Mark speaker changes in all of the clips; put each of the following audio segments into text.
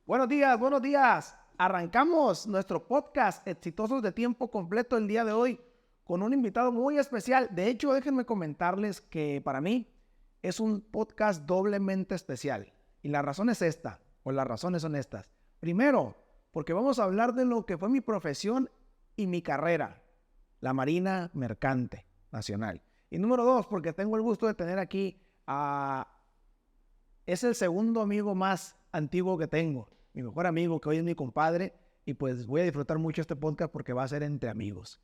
Speaker 1: Buenos días, buenos días. Arrancamos nuestro podcast Exitosos de Tiempo Completo el día de hoy con un invitado muy especial. De hecho, déjenme comentarles que para mí es un podcast doblemente especial. Y la razón es esta, o las razones son estas. Primero, porque vamos a hablar de lo que fue mi profesión y mi carrera, la Marina Mercante Nacional. Y número dos, porque tengo el gusto de tener aquí a... Es el segundo amigo más antiguo que tengo, mi mejor amigo, que hoy es mi compadre, y pues voy a disfrutar mucho este podcast porque va a ser entre amigos.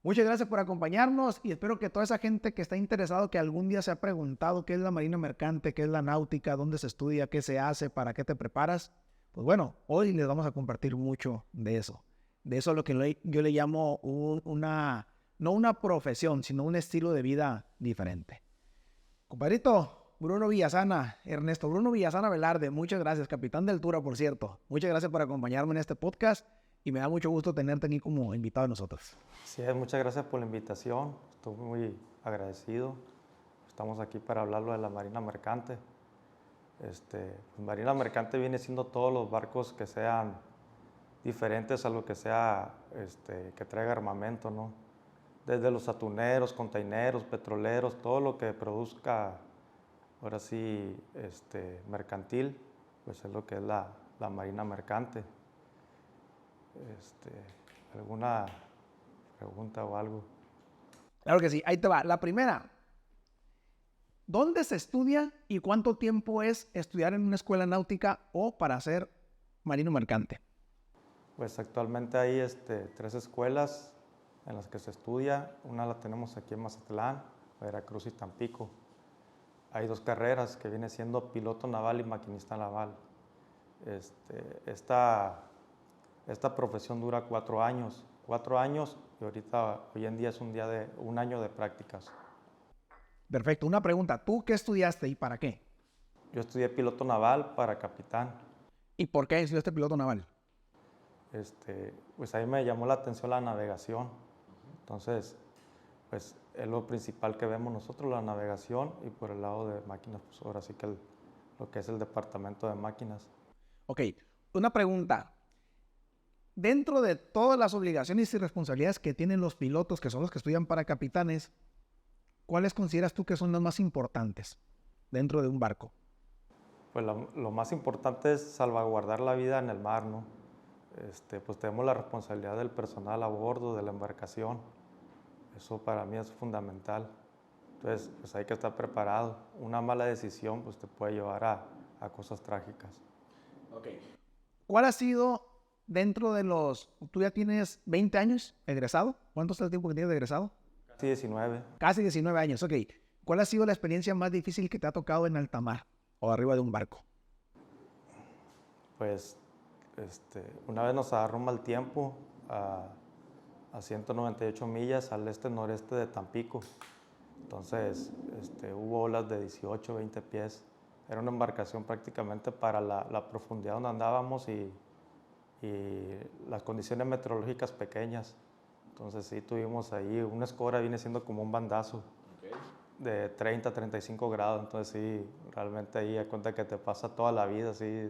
Speaker 1: Muchas gracias por acompañarnos y espero que toda esa gente que está interesado, que algún día se ha preguntado qué es la Marina Mercante, qué es la náutica, dónde se estudia, qué se hace, para qué te preparas, pues bueno, hoy les vamos a compartir mucho de eso. De eso es lo que yo le llamo no una profesión, sino un estilo de vida diferente. Compadrito, Bruno Villasana, Ernesto Bruno Villasana Velarde, muchas gracias, capitán de altura, por cierto. Muchas gracias por acompañarme en este podcast y me da mucho gusto tenerte aquí como invitado de nosotros.
Speaker 2: Sí, muchas gracias por la invitación, estoy muy agradecido. Estamos aquí para hablarlo de la Marina Mercante. Marina Mercante viene siendo todos los barcos que sean diferentes a lo que sea, que traiga armamento, ¿no? Desde los atuneros, containeros, petroleros, todo lo que produzca, ahora sí, mercantil, pues es lo que es la Marina Mercante. ¿Alguna pregunta o algo?
Speaker 1: Claro que sí, ahí te va. La primera, ¿dónde se estudia y cuánto tiempo es estudiar en una escuela náutica o para ser marino mercante?
Speaker 2: Pues actualmente hay 3 escuelas en las que se estudia. Una la tenemos aquí en Mazatlán, Veracruz y Tampico. Hay 2 carreras que viene siendo piloto naval y maquinista naval. Esta profesión dura 4 años. 4 años y hoy en día es un año de prácticas.
Speaker 1: Perfecto, una pregunta, ¿tú qué estudiaste y para qué?
Speaker 2: Yo estudié piloto naval para capitán.
Speaker 1: ¿Y por qué estudiaste piloto naval?
Speaker 2: Pues ahí me llamó la atención la navegación. Entonces, pues es lo principal que vemos nosotros, la navegación, y por el lado de máquinas, pues ahora sí que lo que es el departamento de máquinas.
Speaker 1: Ok, una pregunta. Dentro de todas las obligaciones y responsabilidades que tienen los pilotos, que son los que estudian para capitanes, ¿cuáles consideras tú que son las más importantes dentro de un barco?
Speaker 2: Pues lo más importante es salvaguardar la vida en el mar, ¿no? Pues tenemos la responsabilidad del personal a bordo de la embarcación. Eso para mí es fundamental. Entonces, pues hay que estar preparado. Una mala decisión pues te puede llevar a cosas trágicas.
Speaker 1: Okay. ¿Cuál ha sido dentro de tú ya tienes 20 años egresado? ¿Cuánto es el tiempo que tienes de egresado?
Speaker 2: Casi 19.
Speaker 1: Casi 19 años, ok. ¿Cuál ha sido la experiencia más difícil que te ha tocado en alta mar o arriba de un barco?
Speaker 2: Pues una vez nos agarró un mal tiempo a 198 millas al este-noreste de Tampico. Entonces hubo olas de 18, 20 pies. Era una embarcación prácticamente para la profundidad donde andábamos y las condiciones meteorológicas pequeñas. Entonces sí tuvimos ahí, una escora viene siendo como un bandazo de 30 a 35 grados. Entonces sí, realmente ahí da cuenta que te pasa toda la vida, sí.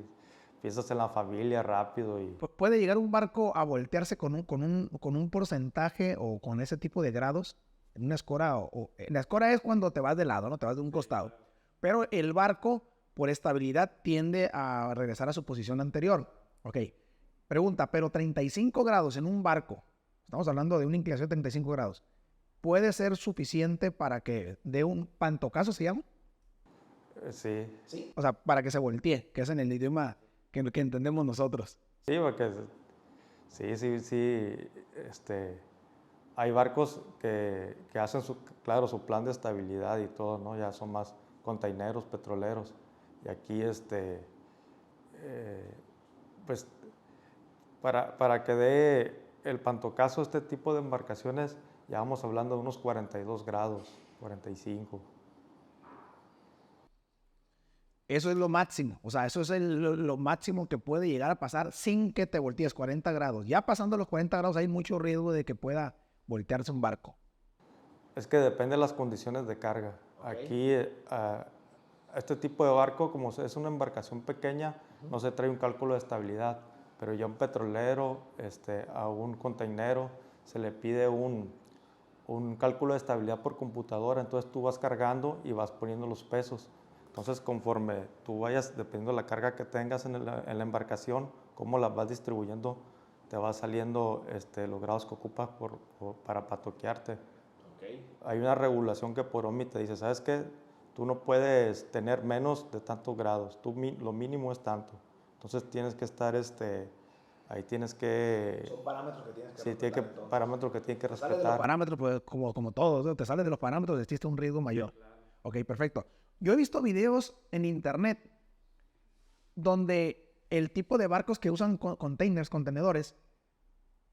Speaker 2: Piensas en la familia rápido.
Speaker 1: ¿Puede llegar un barco a voltearse con un porcentaje o con ese tipo de grados en una escora? La escora es cuando te vas de lado, ¿no? Te vas de un costado. Pero el barco, por estabilidad, tiende a regresar a su posición anterior. Ok. Pregunta, pero 35 grados en un barco, estamos hablando de una inclinación de 35 grados, ¿puede ser suficiente para que dé un pantocazo, se llama?
Speaker 2: Sí.
Speaker 1: ¿Sí? O sea, para que se voltee, que es en el idioma que entendemos nosotros.
Speaker 2: Sí, porque sí, hay barcos que hacen claro, su plan de estabilidad y todo, ¿no? Ya son más containeros, petroleros. Y aquí, pues, para que dé el pantocazo este tipo de embarcaciones, ya vamos hablando de unos 42 grados, 45.
Speaker 1: Eso es lo máximo, o sea, eso es lo máximo que puede llegar a pasar sin que te voltees, 40 grados. Ya pasando los 40 grados hay mucho riesgo de que pueda voltearse un barco.
Speaker 2: Es que depende de las condiciones de carga. Okay. Aquí, este tipo de barco, como es una embarcación pequeña, no se trae un cálculo de estabilidad, pero ya un petrolero, a un containero, se le pide un cálculo de estabilidad por computadora, entonces tú vas cargando y vas poniendo los pesos. Entonces, conforme tú vayas, dependiendo de la carga que tengas en la embarcación, cómo la vas distribuyendo, te va saliendo los grados que ocupas para patoquearte. Okay. Hay una regulación que por OMI te dice, ¿sabes qué? Tú no puedes tener menos de tantos grados, lo mínimo es tanto. Entonces tienes que estar, ahí tienes que...
Speaker 1: Son parámetros que tienes que
Speaker 2: sí,
Speaker 1: respetar.
Speaker 2: Parámetros que tienes que respetar.
Speaker 1: De los parámetros, pues, como todos, ¿no? Te sales de los parámetros, existe un riesgo mayor. Sí, claro. Ok, perfecto. Yo he visto videos en internet donde el tipo de barcos que usan contenedores,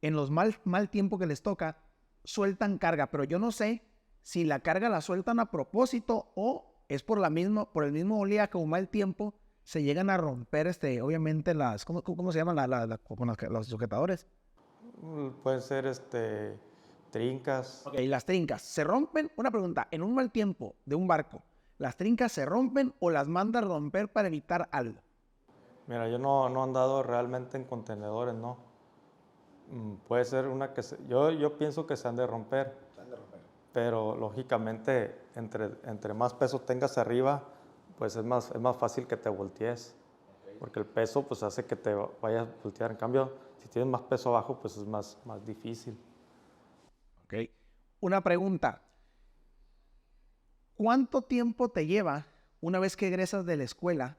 Speaker 1: en los mal tiempo que les toca, sueltan carga, pero yo no sé si la carga la sueltan a propósito o es por el mismo oleaje o mal tiempo se llegan a romper, obviamente ¿cómo se llaman los sujetadores?
Speaker 2: Pueden ser, trincas.
Speaker 1: Ok, las trincas, ¿se rompen? Una pregunta, en un mal tiempo de un barco, ¿las trincas se rompen o las manda a romper para evitar algo?
Speaker 2: Mira, yo no he andado realmente en contenedores, ¿no? Puede ser una que yo pienso que se han de romper. Se han de romper. Pero lógicamente, entre más peso tengas arriba, pues es más fácil que te voltees. Okay. Porque el peso pues hace que te vayas a voltear. En cambio, si tienes más peso abajo, pues es más difícil.
Speaker 1: Ok. Una pregunta. ¿Cuánto tiempo te lleva una vez que egresas de la escuela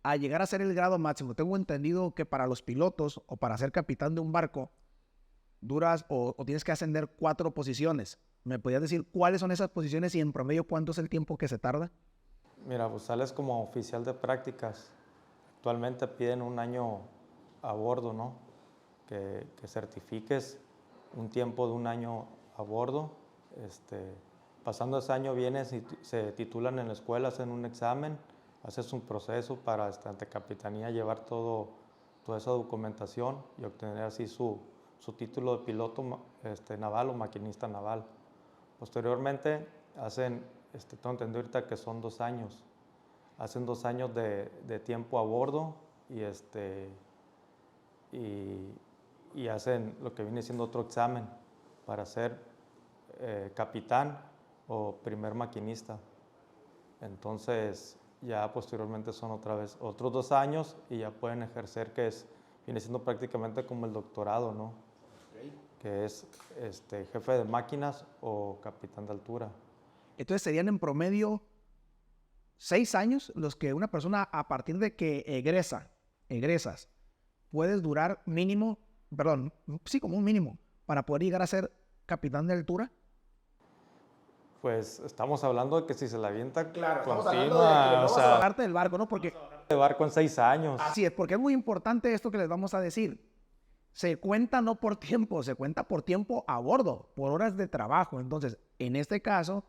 Speaker 1: a llegar a ser el grado máximo? Tengo entendido que para los pilotos o para ser capitán de un barco duras o tienes que ascender 4 posiciones. ¿Me podrías decir cuáles son esas posiciones y en promedio cuánto es el tiempo que se tarda?
Speaker 2: Mira, pues sales como oficial de prácticas. Actualmente piden un año a bordo, ¿no? Que certifiques un tiempo de un año a bordo. Pasando ese año vienes y se titulan en la escuela, hacen un examen, haces un proceso para ante capitanía llevar toda esa documentación y obtener así su título de piloto naval o maquinista naval. Posteriormente hacen, tengo entendido ahorita que son 2 años. Hacen 2 años de tiempo a bordo y hacen lo que viene siendo otro examen para ser capitán o primer maquinista. Entonces ya posteriormente son otra vez otros 2 años y ya pueden ejercer viene siendo prácticamente como el doctorado, ¿no? Okay. Que es jefe de máquinas o capitán de altura.
Speaker 1: Entonces serían en promedio 6 años los que una persona a partir de que egresas, puedes durar como un mínimo para poder llegar a ser capitán de altura.
Speaker 2: Pues estamos hablando de que si se la avienta
Speaker 1: claro,
Speaker 2: continua,
Speaker 1: o sea, bajarte del barco, ¿no? Porque
Speaker 2: de barco en 6 años.
Speaker 1: Así es, porque es muy importante esto que les vamos a decir. Se cuenta no por tiempo, se cuenta por tiempo a bordo, por horas de trabajo. Entonces, en este caso,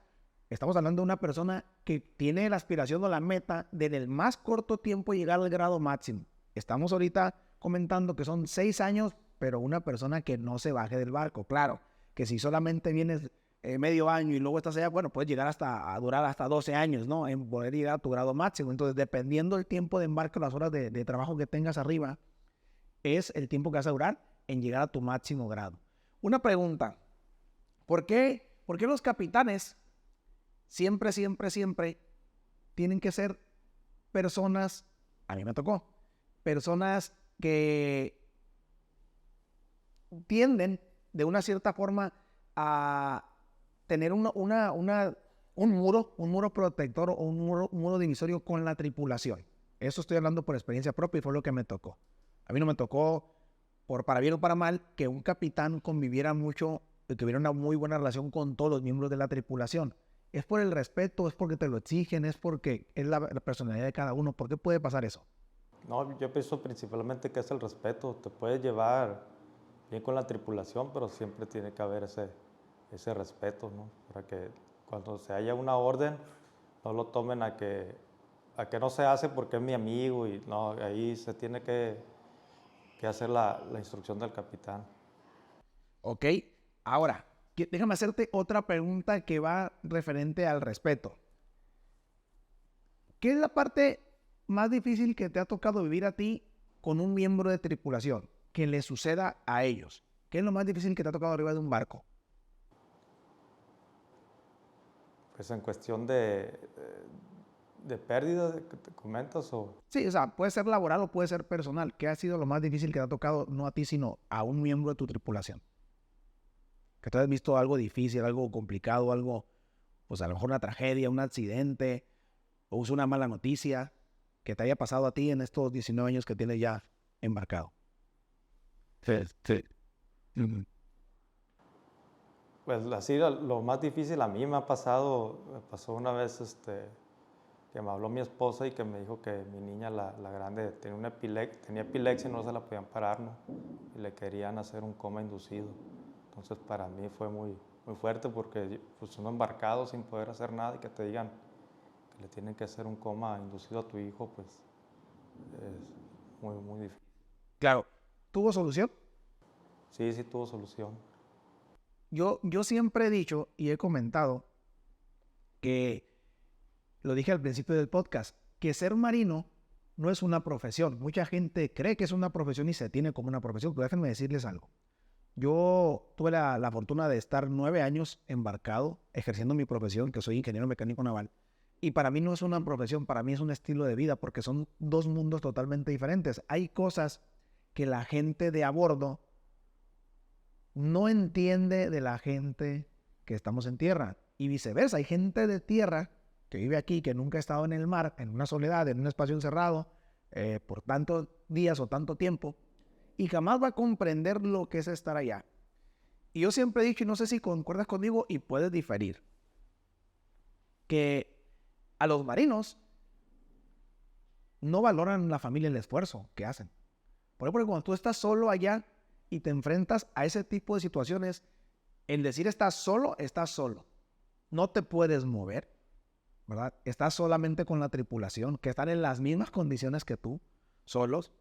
Speaker 1: estamos hablando de una persona que tiene la aspiración o la meta de en el más corto tiempo llegar al grado máximo. Estamos ahorita comentando que son 6 años, pero una persona que no se baje del barco. Claro, que si solamente vienes medio año y luego estás allá, bueno, puedes llegar a durar hasta 12 años, ¿no? En poder llegar a tu grado máximo. Entonces, dependiendo del tiempo de embarque, las horas de trabajo que tengas arriba, es el tiempo que vas a durar en llegar a tu máximo grado. Una pregunta, ¿por qué los capitanes siempre tienen que ser personas, a mí me tocó, personas que tienden de una cierta forma a tener un muro protector o un muro divisorio con la tripulación? Eso estoy hablando por experiencia propia y fue lo que me tocó. A mí no me tocó, para bien o para mal, que un capitán conviviera mucho, que tuviera una muy buena relación con todos los miembros de la tripulación. ¿Es por el respeto? ¿Es porque te lo exigen? ¿Es porque es la personalidad de cada uno? ¿Por qué puede pasar eso?
Speaker 2: No, yo pienso principalmente que es el respeto. Te puedes llevar bien con la tripulación, pero siempre tiene que haber ese respeto, ¿no? Para que cuando se haya una orden, no lo tomen a que no se hace porque es mi amigo y no, ahí se tiene que hacer la instrucción del capitán.
Speaker 1: Ok, ahora, déjame hacerte otra pregunta que va referente al respeto. ¿Qué es la parte más difícil que te ha tocado vivir a ti con un miembro de tripulación? Que le suceda a ellos. ¿Qué es lo más difícil que te ha tocado arriba de un barco?
Speaker 2: Pues en cuestión de pérdida que te comentas o...
Speaker 1: Sí, o sea, puede ser laboral o puede ser personal. ¿Qué ha sido lo más difícil que te ha tocado, no a ti, sino a un miembro de tu tripulación? Que tú hayas visto algo difícil, algo complicado, algo, pues a lo mejor una tragedia, un accidente, o una mala noticia que te haya pasado a ti en estos 19 años que tienes ya embarcado. Sí.
Speaker 2: Pues así lo más difícil a mí me pasó una vez que me habló mi esposa y que me dijo que mi niña, la grande, tenía epilepsia y no se la podían parar, ¿no? Y le querían hacer un coma inducido. Entonces para mí fue muy, muy fuerte porque pues uno embarcado sin poder hacer nada y que te digan que le tienen que hacer un coma inducido a tu hijo, pues es muy, muy difícil.
Speaker 1: Claro. ¿Tuvo solución?
Speaker 2: Sí, sí tuvo solución.
Speaker 1: Yo siempre he dicho y he comentado que, lo dije al principio del podcast, que ser marino no es una profesión. Mucha gente cree que es una profesión y se tiene como una profesión, pero déjenme decirles algo. Yo tuve la fortuna de estar 9 años embarcado, ejerciendo mi profesión, que soy ingeniero mecánico naval. Y para mí no es una profesión, para mí es un estilo de vida, porque son dos mundos totalmente diferentes. Hay cosas que la gente de a bordo no entiende de la gente que estamos en tierra. Y viceversa, hay gente de tierra que vive aquí, que nunca ha estado en el mar, en una soledad, en un espacio encerrado, por tantos días o tanto tiempo, y jamás va a comprender lo que es estar allá. Y yo siempre he dicho, y no sé si concuerdas conmigo y puedes diferir, que a los marinos no valoran la familia el esfuerzo que hacen. Por ejemplo, cuando tú estás solo allá y te enfrentas a ese tipo de situaciones, el decir estás solo. No te puedes mover, ¿verdad? Estás solamente con la tripulación, que están en las mismas condiciones que tú, solos.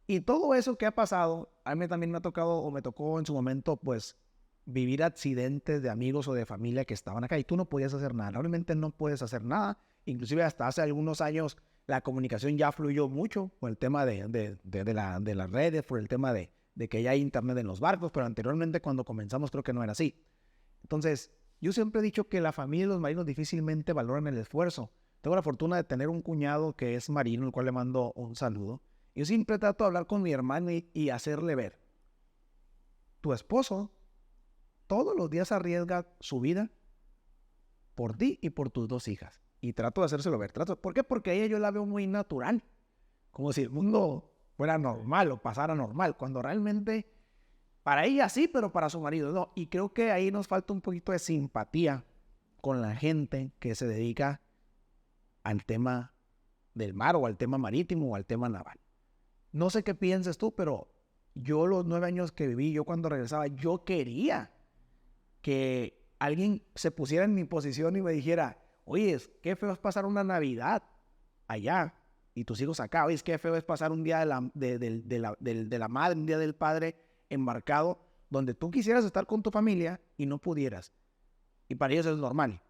Speaker 1: Y todo eso que ha pasado, a mí también me ha tocado, o me tocó en su momento, pues, vivir accidentes de amigos o de familia que estaban acá y tú no podías hacer nada. Realmente no puedes hacer nada. Inclusive hasta hace algunos años la comunicación ya fluyó mucho por el tema de las redes, por el tema de que ya hay internet en los barcos, pero anteriormente cuando comenzamos creo que no era así. Entonces, yo siempre he dicho que la familia y los marinos difícilmente valoran el esfuerzo. Tengo la fortuna de tener un cuñado que es marino, el cual le mando un saludo. Yo siempre trato de hablar con mi hermano y hacerle ver, tu esposo todos los días arriesga su vida por ti y por tus 2 hijas. Y trato de hacérselo ver. ¿Por qué? Porque a ella yo la veo muy natural. Como si el mundo fuera normal o pasara normal. Cuando realmente, para ella sí, pero para su marido no. Y creo que ahí nos falta un poquito de simpatía con la gente que se dedica al tema del mar o al tema marítimo o al tema naval. No sé qué pienses tú, pero yo los 9 años que viví, yo cuando regresaba, yo quería que alguien se pusiera en mi posición y me dijera, oye, qué feo es pasar una Navidad allá y tus hijos acá. Oye, qué feo es pasar un día de la madre, un día del padre embarcado, donde tú quisieras estar con tu familia y no pudieras. Y para ellos es normal.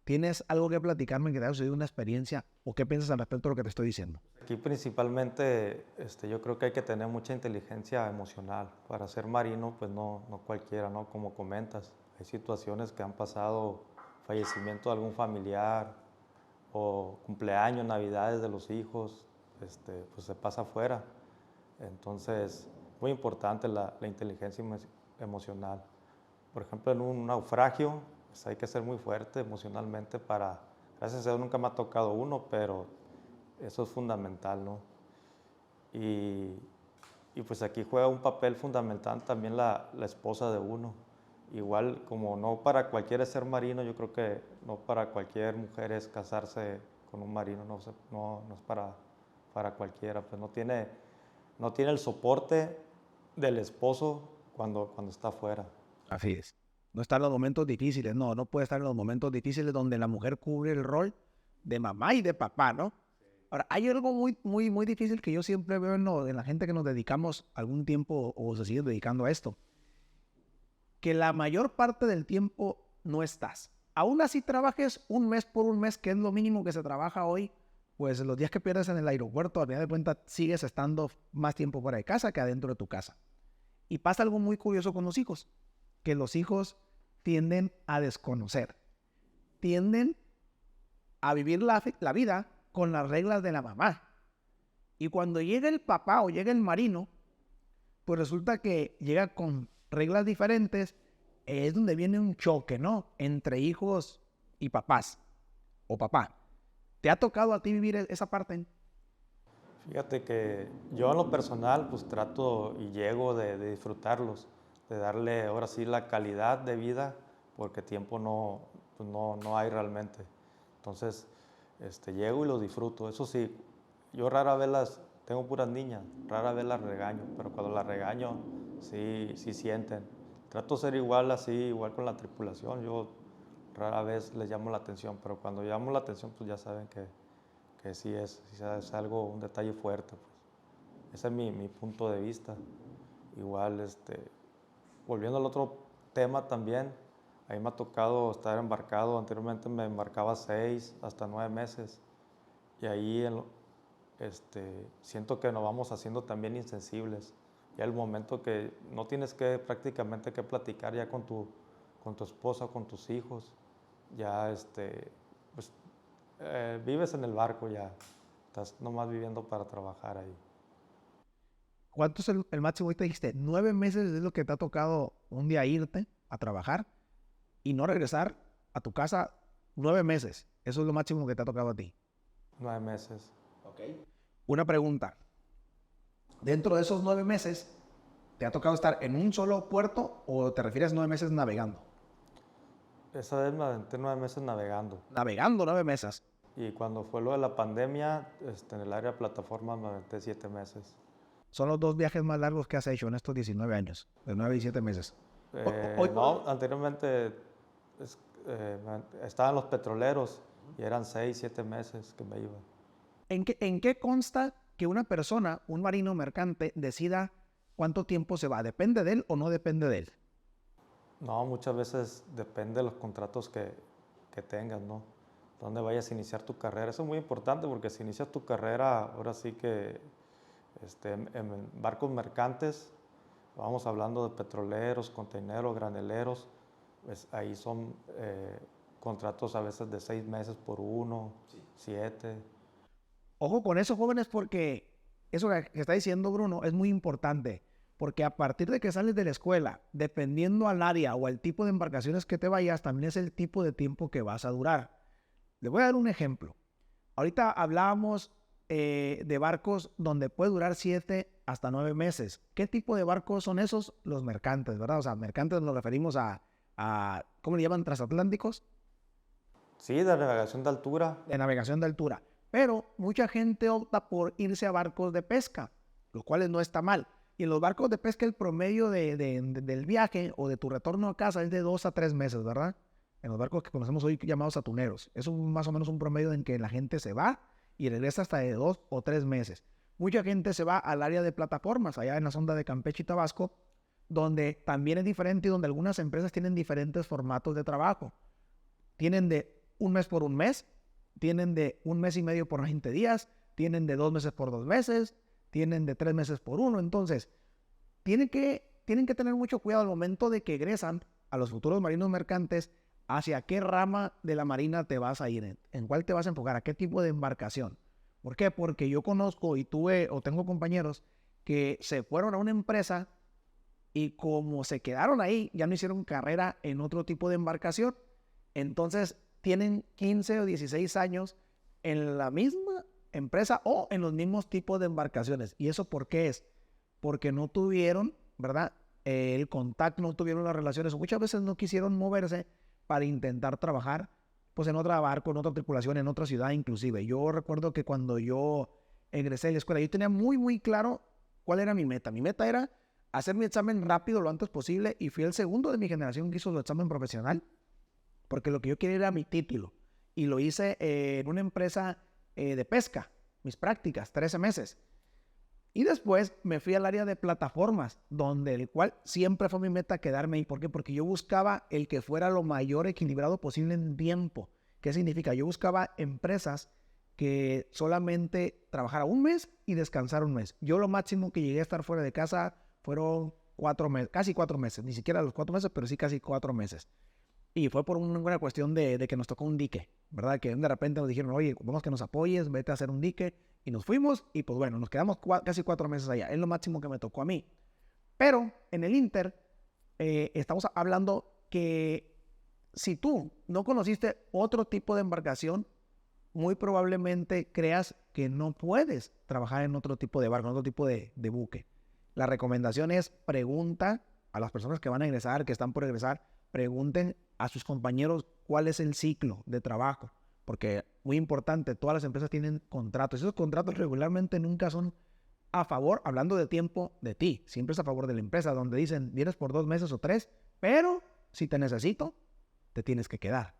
Speaker 1: ¿Tienes algo que platicarme que te haya sucedido una experiencia o qué piensas al respecto de lo que te estoy diciendo?
Speaker 2: Aquí principalmente yo creo que hay que tener mucha inteligencia emocional. Para ser marino, pues no cualquiera, ¿no? Como comentas, hay situaciones que han pasado, fallecimiento de algún familiar o cumpleaños, navidades de los hijos, pues se pasa afuera. Entonces, muy importante la inteligencia emocional. Por ejemplo, en un naufragio, pues hay que ser muy fuerte emocionalmente gracias a Dios nunca me ha tocado uno, pero eso es fundamental, ¿no? Y pues aquí juega un papel fundamental también la esposa de uno. Igual, como no para cualquiera es ser marino, yo creo que no para cualquier mujer es casarse con un marino, no es para cualquiera, pues no tiene el soporte del esposo cuando está afuera.
Speaker 1: Así es. No está en los momentos difíciles, no puede estar en los momentos difíciles donde la mujer cubre el rol de mamá y de papá, ¿no? Ahora, hay algo muy, muy, muy difícil que yo siempre veo en la gente que nos dedicamos algún tiempo o se sigue dedicando a esto. Que la mayor parte del tiempo no estás. Aún así trabajes un mes por un mes, que es lo mínimo que se trabaja hoy, pues los días que pierdes en el aeropuerto, al final de cuentas, sigues estando más tiempo fuera de casa que adentro de tu casa. Y pasa algo muy curioso con los hijos, que los hijos tienden a desconocer, tienden a vivir la vida con las reglas de la mamá. Y cuando llega el papá o llega el marino, pues resulta que llega con reglas diferentes, es donde viene un choque, ¿no? Entre hijos y papás, o papá. ¿Te ha tocado a ti vivir esa parte?
Speaker 2: Fíjate que yo en lo personal pues trato y llego de disfrutarlos, de darle ahora sí la calidad de vida, porque tiempo pues no hay realmente. Entonces llego y los disfruto. Eso sí, yo rara vez tengo puras niñas, rara vez las regaño, pero cuando las regaño sí sienten. Trato de ser igual con la tripulación, yo rara vez les llamo la atención, pero cuando llamo la atención pues ya saben que sí es algo, un detalle fuerte. Pues. Ese es mi punto de vista. Igual, volviendo al otro tema también, a mí me ha tocado estar embarcado, anteriormente me embarcaba 6 hasta 9 meses, y ahí siento que nos vamos haciendo también insensibles. Ya el momento que no tienes prácticamente que platicar ya con tu esposa, con tus hijos, ya pues, vives en el barco ya, estás nomás viviendo para trabajar ahí.
Speaker 1: ¿Cuánto es el máximo? Ahorita dijiste, 9 meses es lo que te ha tocado un día irte a trabajar y no regresar a tu casa 9 meses. Eso es lo máximo que te ha tocado a ti.
Speaker 2: 9 meses.
Speaker 1: Okay. Una pregunta. Dentro de esos 9 meses, ¿te ha tocado estar en un solo puerto o te refieres a 9 meses navegando?
Speaker 2: Esa vez me aventé 9 meses navegando.
Speaker 1: Navegando 9 meses.
Speaker 2: Y cuando fue lo de la pandemia, en el área de plataforma me aventé 7 meses.
Speaker 1: Son los 2 viajes más largos que has hecho en estos 19 años, de 9 y 7 meses.
Speaker 2: No, anteriormente estaban los petroleros y eran 6, 7 meses que me iba.
Speaker 1: ¿En qué consta que una persona, un marino mercante, decida cuánto tiempo se va? ¿Depende de él o no depende de él?
Speaker 2: No, muchas veces depende de los contratos que tengas, ¿no? Dónde vayas a iniciar tu carrera. Eso es muy importante porque si inicias tu carrera, ahora sí que en barcos mercantes, vamos hablando de petroleros, containeros, graneleros, pues ahí son contratos a veces de 6 meses por 1, 7.
Speaker 1: Ojo con eso, jóvenes, porque eso que está diciendo Bruno es muy importante, porque a partir de que sales de la escuela, dependiendo al área o al tipo de embarcaciones que te vayas, también es el tipo de tiempo que vas a durar. Les voy a dar un ejemplo. Ahorita hablábamos de barcos donde puede durar 7 hasta 9 meses. ¿Qué tipo de barcos son esos? Los mercantes, ¿verdad? O sea, mercantes nos referimos a ¿cómo le llaman? ¿Transatlánticos?
Speaker 2: Sí, de navegación de altura.
Speaker 1: De navegación de altura. Pero mucha gente opta por irse a barcos de pesca, lo cual no está mal. Y en los barcos de pesca el promedio del viaje o de tu retorno a casa es de 2 a 3 meses, ¿verdad? En los barcos que conocemos hoy llamados atuneros. Es más o menos un promedio en que la gente se va y regresa hasta de 2 o 3 meses. Mucha gente se va al área de plataformas, allá en la sonda de Campeche y Tabasco, donde también es diferente y donde algunas empresas tienen diferentes formatos de trabajo. Tienen de 1 mes por 1 mes, tienen de 1 mes y medio por 20 días, tienen de 2 meses por 2 meses, tienen de 3 meses por 1. Entonces, tienen que tener mucho cuidado al momento de que egresan a los futuros marinos mercantes hacia qué rama de la marina te vas a ir, en cuál te vas a enfocar, a qué tipo de embarcación. ¿Por qué? Porque yo conozco y tengo compañeros que se fueron a una empresa y como se quedaron ahí, ya no hicieron carrera en otro tipo de embarcación. Entonces, tienen 15 o 16 años en la misma empresa o en los mismos tipos de embarcaciones. ¿Y eso por qué es? Porque no tuvieron, ¿verdad? El contacto, no tuvieron las relaciones. Muchas veces no quisieron moverse para intentar trabajar pues en otro barco, en otra tripulación, en otra ciudad inclusive. Yo recuerdo que cuando yo egresé de la escuela, yo tenía muy, muy claro cuál era mi meta. Mi meta era hacer mi examen rápido lo antes posible y fui el segundo de mi generación que hizo su examen profesional. Porque lo que yo quería era mi título. Y lo hice en una empresa de pesca, mis prácticas, 13 meses. Y después me fui al área de plataformas, donde el cual siempre fue mi meta quedarme ahí. ¿Por qué? Porque yo buscaba el que fuera lo mayor equilibrado posible en tiempo. ¿Qué significa? Yo buscaba empresas que solamente trabajara un mes y descansara un mes. Yo lo máximo que llegué a estar fuera de casa fueron 4 meses, casi 4 meses, ni siquiera los 4 meses, pero sí casi 4 meses. Y fue por una cuestión de que nos tocó un dique, ¿verdad? Que de repente nos dijeron, oye, vamos que nos apoyes, vete a hacer un dique. Y nos fuimos y pues bueno, nos quedamos casi 4 meses allá. Es lo máximo que me tocó a mí. Pero en el Inter estamos hablando que si tú no conociste otro tipo de embarcación, muy probablemente creas que no puedes trabajar en otro tipo de barco, en otro tipo de buque. La recomendación es pregunta a las personas que van a egresar, que están por egresar, pregunten a sus compañeros cuál es el ciclo de trabajo, porque muy importante, todas las empresas tienen contratos. Esos contratos regularmente nunca son a favor, hablando de tiempo, de ti, siempre es a favor de la empresa, donde dicen, vienes por 2 meses o 3, pero si te necesito, te tienes que quedar.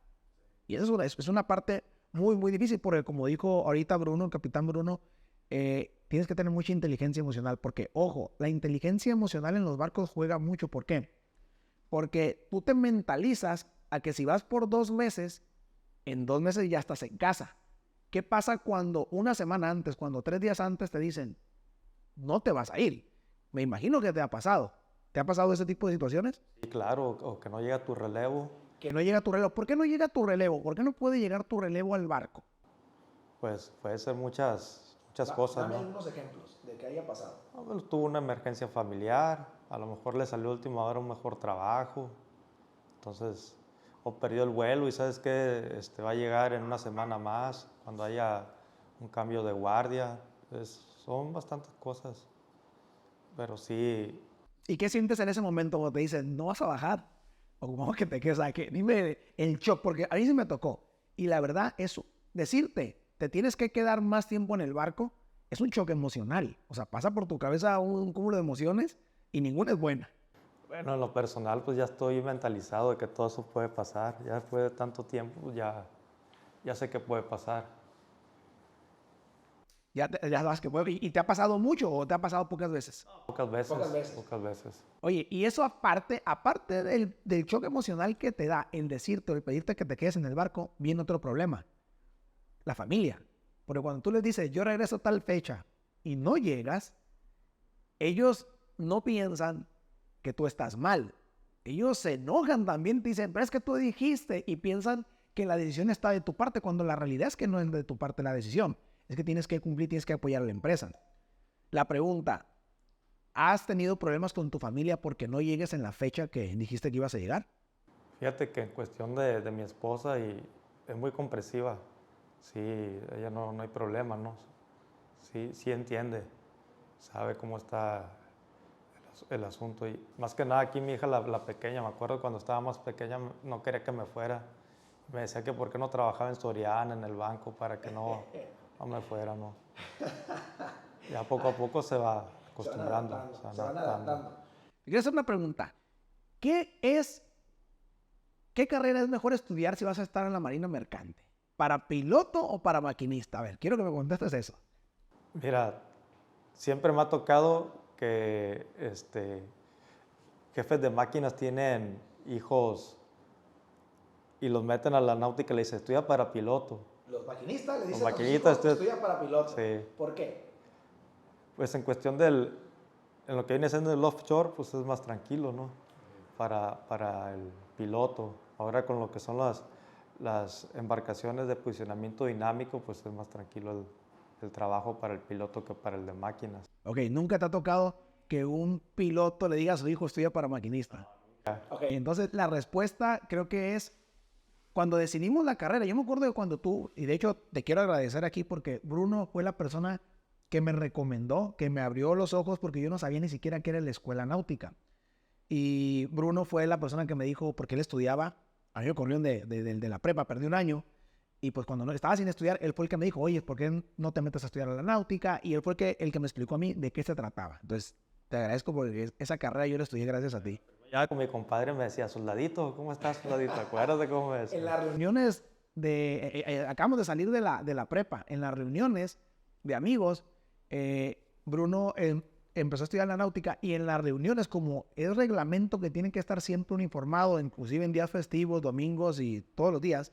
Speaker 1: Y eso es una parte muy, muy difícil, porque como dijo ahorita Bruno, el capitán Bruno, tienes que tener mucha inteligencia emocional, porque, ojo, la inteligencia emocional en los barcos juega mucho. ¿Por qué? Porque tú te mentalizas a que si vas por 2 meses, en 2 meses ya estás en casa. ¿Qué pasa cuando una semana antes, cuando 3 días antes te dicen, no te vas a ir? Me imagino que te ha pasado. ¿Te ha pasado ese tipo de situaciones?
Speaker 2: Sí, claro, o que no llega tu relevo.
Speaker 1: Que no llega tu relevo. ¿Por qué no llega tu relevo? ¿Por qué no puede llegar tu relevo al barco?
Speaker 2: Pues puede ser muchas cosas,
Speaker 1: Dame
Speaker 2: ¿no?
Speaker 1: unos ejemplos de que haya pasado.
Speaker 2: No, pues, tuvo una emergencia familiar, a lo mejor le salió a última hora un mejor trabajo, entonces, o perdió el vuelo y sabes que va a llegar en una semana más, cuando haya un cambio de guardia. Son bastantes cosas, pero sí.
Speaker 1: ¿Y qué sientes en ese momento cuando te dicen, no vas a bajar? O como que te quedas, dime el shock, porque a mí sí me tocó. Y la verdad, eso, decirte, te tienes que quedar más tiempo en el barco, es un choque emocional. O sea, pasa por tu cabeza un cúmulo de emociones y ninguna es buena.
Speaker 2: Bueno, en lo personal, pues ya estoy mentalizado de que todo eso puede pasar. Ya después de tanto tiempo, ya sé que puede pasar.
Speaker 1: Ya sabes que puede. ¿Y te ha pasado mucho o te ha pasado pocas veces?
Speaker 2: Pocas veces.
Speaker 1: Pocas veces.
Speaker 2: Pocas veces.
Speaker 1: Oye, y eso aparte del choque emocional que te da el decirte o el pedirte que te quedes en el barco, viene otro problema. La familia. Porque cuando tú les dices, yo regreso a tal fecha y no llegas, ellos no piensan que tú estás mal. Ellos se enojan también, te dicen, pero es que tú dijiste, y piensan que la decisión está de tu parte, cuando la realidad es que no es de tu parte la decisión. Es que tienes que cumplir, tienes que apoyar a la empresa. La pregunta, ¿has tenido problemas con tu familia porque no llegues en la fecha que dijiste que ibas a llegar?
Speaker 2: Fíjate que en cuestión de mi esposa, y es muy comprensiva. Sí, ella no hay problema, ¿no? Sí entiende, sabe cómo está el asunto. Y más que nada aquí mi hija, la pequeña, me acuerdo cuando estaba más pequeña, no quería que me fuera. Me decía que por qué no trabajaba en Soriana, en el banco, para que no me fuera, ¿no? Ya poco a poco se va acostumbrando.
Speaker 1: Se van adaptando. Te quiero hacer una pregunta. ¿Qué carrera es mejor estudiar si vas a estar en la Marina Mercante? ¿Para piloto o para maquinista? A ver, quiero que me contestes eso.
Speaker 2: Mira, siempre me ha tocado que jefes de máquinas tienen hijos y los meten a la náutica y le dicen, estudia para piloto.
Speaker 1: Los maquinistas le
Speaker 2: Los
Speaker 1: dicen
Speaker 2: maquinistas
Speaker 1: estudia para piloto.
Speaker 2: Sí.
Speaker 1: ¿Por qué?
Speaker 2: Pues en cuestión en lo que viene siendo el offshore, pues es más tranquilo, ¿no? Para el piloto. Ahora con lo que son las embarcaciones de posicionamiento dinámico, pues es más tranquilo el trabajo para el piloto que para el de máquinas.
Speaker 1: Ok, ¿nunca te ha tocado que un piloto le diga a su hijo estudia para maquinista? Ok, entonces la respuesta creo que es cuando decidimos la carrera. Yo me acuerdo de cuando tú, y de hecho te quiero agradecer aquí porque Bruno fue la persona que me recomendó, que me abrió los ojos porque yo no sabía ni siquiera qué era la escuela náutica. Y Bruno fue la persona que me dijo, porque él estudiaba, a mí me corrieron de la prepa, perdí un año, y pues cuando no estaba sin estudiar, él fue el que me dijo, oye, ¿por qué no te metes a estudiar a la náutica? Y él fue el que me explicó a mí de qué se trataba. Entonces, te agradezco porque esa carrera yo la estudié gracias a ti.
Speaker 2: Ya con mi compadre me decía, soldadito, ¿cómo estás, soldadito? Acuérdate cómo me decía.
Speaker 1: En las reuniones acabamos de salir de la prepa, en las reuniones de amigos, Bruno empezó a estudiar la náutica y en las reuniones, como es reglamento que tienen que estar siempre uniformados, inclusive en días festivos, domingos y todos los días,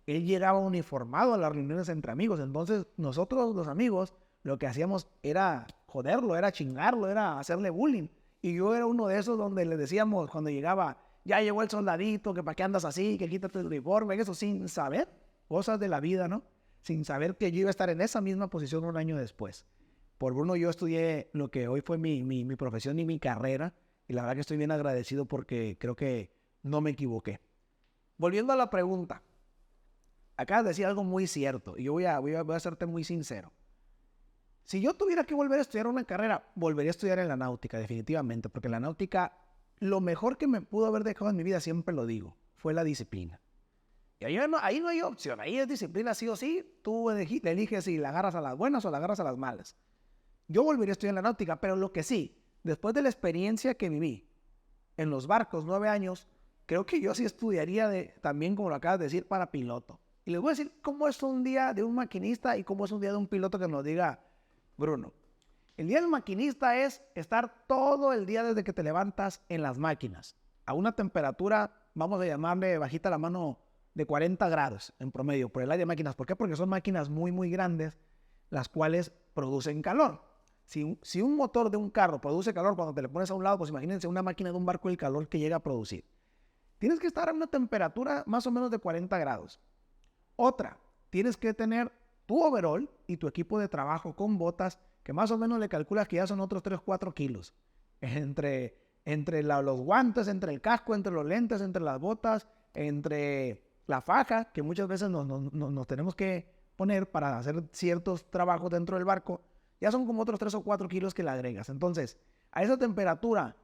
Speaker 1: él llegaba uniformado a las reuniones entre amigos. Entonces, nosotros, los amigos, lo que hacíamos era joderlo, era chingarlo, era hacerle bullying. Y yo era uno de esos donde le decíamos cuando llegaba, ya llegó el soldadito, que para qué andas así, que quítate el uniforme, eso sin saber cosas de la vida, ¿no? Sin saber que yo iba a estar en esa misma posición un año después. Por Bruno yo estudié lo que hoy fue mi profesión y mi carrera, y la verdad que estoy bien agradecido porque creo que no me equivoqué. Volviendo a la pregunta, acabas de decir algo muy cierto, y yo voy a serte muy sincero. Si yo tuviera que volver a estudiar una carrera, volvería a estudiar en la náutica, definitivamente, porque la náutica, lo mejor que me pudo haber dejado en mi vida, siempre lo digo, fue la disciplina. Y ahí no hay opción, ahí es disciplina sí o sí, tú eliges si la agarras a las buenas o la agarras a las malas. Yo volvería a estudiar en la náutica, pero lo que sí, después de la experiencia que viví en los barcos, 9 años, creo que yo sí estudiaría también, como lo acabas de decir, para piloto. Y les voy a decir cómo es un día de un maquinista y cómo es un día de un piloto que nos diga, Bruno. El día del maquinista es estar todo el día desde que te levantas en las máquinas, a una temperatura, vamos a llamarle bajita la mano, de 40 grados en promedio por el aire de máquinas. ¿Por qué? Porque son máquinas muy, muy grandes, las cuales producen calor. Si un motor de un carro produce calor cuando te le pones a un lado, pues imagínense una máquina de un barco el calor que llega a producir. Tienes que estar a una temperatura más o menos de 40 grados. Otra, tienes que tener tu overall y tu equipo de trabajo con botas que más o menos le calculas que ya son otros 3-4 kilos. Entre los guantes, entre el casco, entre los lentes, entre las botas, entre la faja, que muchas veces nos tenemos que poner para hacer ciertos trabajos dentro del barco, ya son como otros 3 o 4 kilos que le agregas. Entonces, a esa temperatura,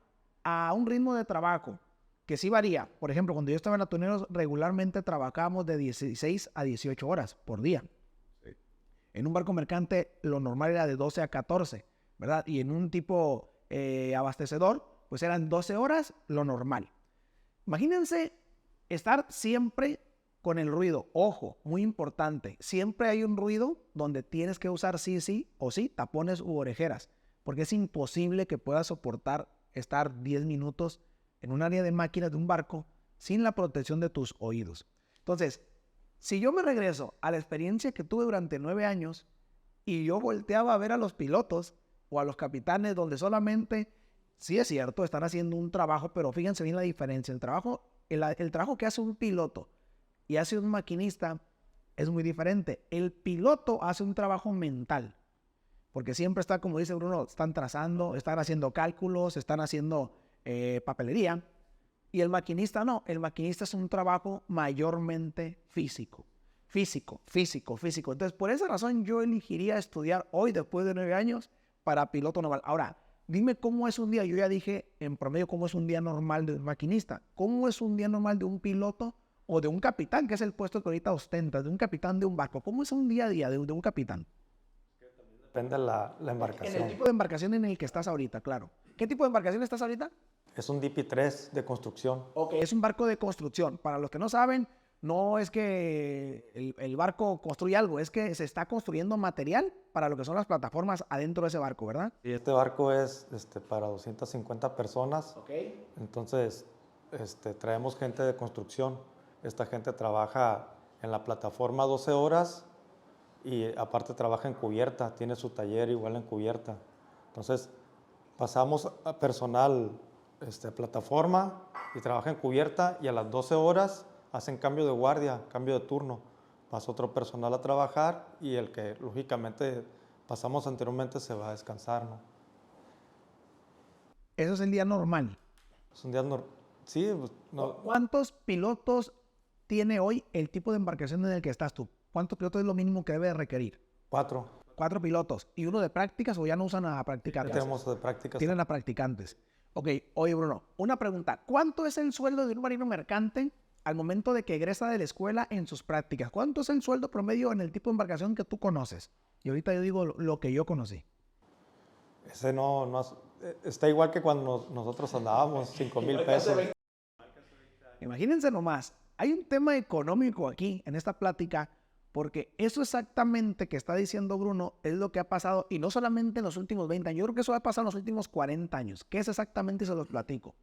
Speaker 1: a un ritmo de trabajo que sí varía. Por ejemplo, cuando yo estaba en Atuneros, regularmente trabajábamos de 16 a 18 horas por día. Sí. En un barco mercante, lo normal era de 12 a 14, ¿verdad? Y en un tipo abastecedor, pues eran 12 horas lo normal. Imagínense estar siempre con el ruido. Ojo, muy importante. Siempre hay un ruido donde tienes que usar sí o sí, tapones u orejeras, porque es imposible que puedas soportar estar 10 minutos en un área de máquinas de un barco sin la protección de tus oídos. Entonces, si yo me regreso a la experiencia que tuve durante 9 años y yo volteaba a ver a los pilotos o a los capitanes donde solamente, sí es cierto, están haciendo un trabajo, pero fíjense bien la diferencia. El trabajo que hace un piloto y hace un maquinista es muy diferente. El piloto hace un trabajo mental, porque siempre está, como dice Bruno, están trazando, están haciendo cálculos, están haciendo papelería. Y el maquinista no, el maquinista es un trabajo mayormente físico. Entonces, por esa razón yo elegiría estudiar hoy, después de 9 años, para piloto naval. Ahora, dime cómo es un día, yo ya dije en promedio cómo es un día normal de un maquinista. ¿Cómo es un día normal de un piloto o de un capitán, que es el puesto que ahorita ostenta, de un capitán de un barco? ¿Cómo es un día a día de un capitán?
Speaker 2: Depende de la embarcación.
Speaker 1: En el tipo de embarcación en el que estás ahorita, claro. ¿Qué tipo de embarcación estás ahorita?
Speaker 2: Es un DP3 de construcción.
Speaker 1: Ok, es un barco de construcción. Para los que no saben, no es que el barco construye algo, es que se está construyendo material para lo que son las plataformas adentro de ese barco, ¿verdad?
Speaker 2: Y este barco es para 250 personas.
Speaker 1: Ok.
Speaker 2: Entonces, traemos gente de construcción. Esta gente trabaja en la plataforma 12 horas y aparte trabaja en cubierta, tiene su taller igual en cubierta. Entonces, pasamos a personal plataforma y trabaja en cubierta y a las 12 horas hacen cambio de guardia, cambio de turno. Pasa otro personal a trabajar y el que lógicamente pasamos anteriormente se va a descansar, ¿no?
Speaker 1: Eso es el día normal.
Speaker 2: Es un día normal. Sí, pues, no.
Speaker 1: ¿Cuántos pilotos tiene hoy el tipo de embarcación en el que estás tú? ¿Cuántos pilotos es lo mínimo que debe de requerir?
Speaker 2: 4.
Speaker 1: 4 pilotos. ¿Y uno de prácticas o ya no usan a practicantes?
Speaker 2: Tenemos de prácticas.
Speaker 1: Tienen a practicantes. Ok, oye Bruno, una pregunta. ¿Cuánto es el sueldo de un marino mercante al momento de que egresa de la escuela en sus prácticas? ¿Cuánto es el sueldo promedio en el tipo de embarcación que tú conoces? Y ahorita yo digo lo que yo conocí.
Speaker 2: Ese no está igual que cuando nosotros andábamos, 5,000 pesos.
Speaker 1: Imagínense nomás, hay un tema económico aquí en esta plática, porque eso exactamente que está diciendo Bruno es lo que ha pasado, y no solamente en los últimos 20 años, yo creo que eso ha pasado en los últimos 40 años. ¿Qué es exactamente? Se los platico.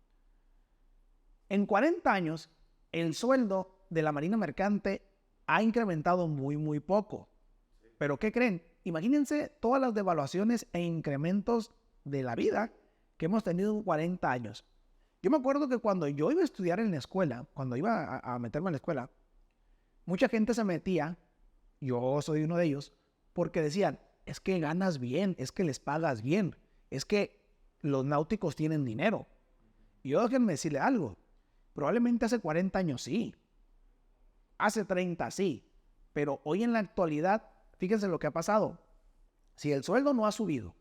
Speaker 1: En 40 años, el sueldo de la marina mercante ha incrementado muy, muy poco. Pero ¿qué creen? Imagínense todas las devaluaciones e incrementos de la vida que hemos tenido en 40 años. Yo me acuerdo que cuando yo iba a estudiar en la escuela, cuando iba a meterme en la escuela, mucha gente se metía, yo soy uno de ellos, porque decían, es que ganas bien, es que les pagas bien, es que los náuticos tienen dinero. Y yo déjenme decirle algo, probablemente hace 40 años sí, hace 30 sí, pero hoy en la actualidad, fíjense lo que ha pasado. Si el sueldo no ha subido,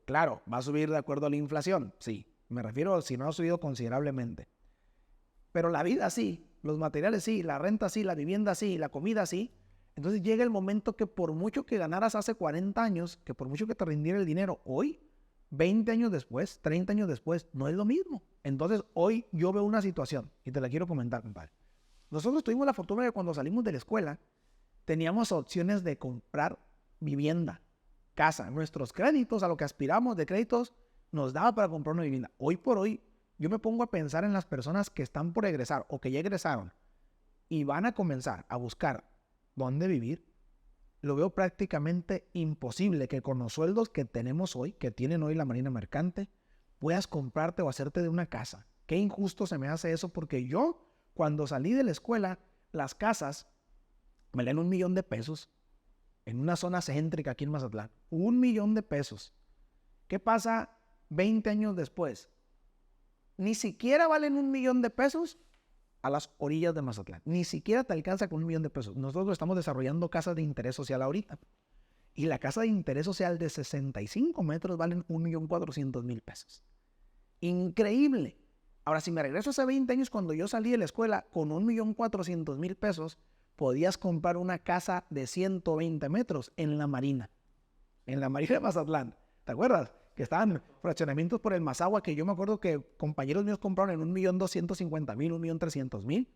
Speaker 1: claro, va a subir de acuerdo a la inflación, sí, me refiero si no ha subido considerablemente. Pero la vida sí, los materiales sí, la renta sí, la vivienda sí, la comida sí. Entonces llega el momento que por mucho que ganaras hace 40 años, que por mucho que te rindiera el dinero hoy, 20 años después, 30 años después, no es lo mismo. Entonces hoy yo veo una situación y te la quiero comentar, compadre. Nosotros tuvimos la fortuna de que cuando salimos de la escuela teníamos opciones de comprar vivienda, casa. Nuestros créditos, a lo que aspiramos de créditos, nos daba para comprar una vivienda. Hoy por hoy, yo me pongo a pensar en las personas que están por egresar o que ya egresaron y van a comenzar a buscar dónde vivir. Lo veo prácticamente imposible que con los sueldos que tenemos hoy, que tienen hoy la Marina Mercante, puedas comprarte o hacerte de una casa. Qué injusto se me hace eso, porque yo, cuando salí de la escuela, las casas valían $1 millón en una zona céntrica aquí en Mazatlán. $1 millón. ¿Qué pasa 20 años después? Ni siquiera valen $1 millón a las orillas de Mazatlán. Ni siquiera te alcanza con $1 millón. Nosotros estamos desarrollando casas de interés social ahorita. Y la casa de interés social de 65 metros valen $1.400.000. Increíble. Ahora, si me regreso hace 20 años, cuando yo salí de la escuela, con $1.400.000, podías comprar una casa de 120 metros en la Marina de Mazatlán. ¿Te acuerdas? Que estaban fraccionamientos por el Mazahua, que yo me acuerdo que compañeros míos compraron en $1.250.000, $1.300.000,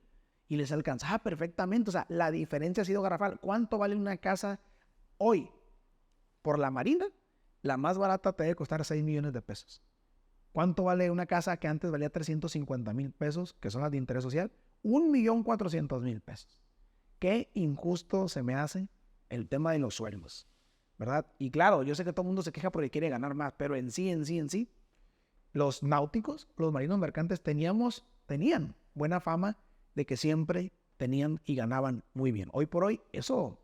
Speaker 1: y les alcanzaba perfectamente. O sea, la diferencia ha sido garrafal. ¿Cuánto vale una casa hoy? Por la Marina, la más barata te debe costar $6 millones. ¿Cuánto vale una casa que antes valía $350.000, que son las de interés social? $1.400.000. Qué injusto se me hace el tema de los sueldos, ¿verdad? Y claro, yo sé que todo el mundo se queja porque quiere ganar más, pero en sí, los náuticos, los marinos mercantes tenían buena fama de que siempre tenían y ganaban muy bien. Hoy por hoy eso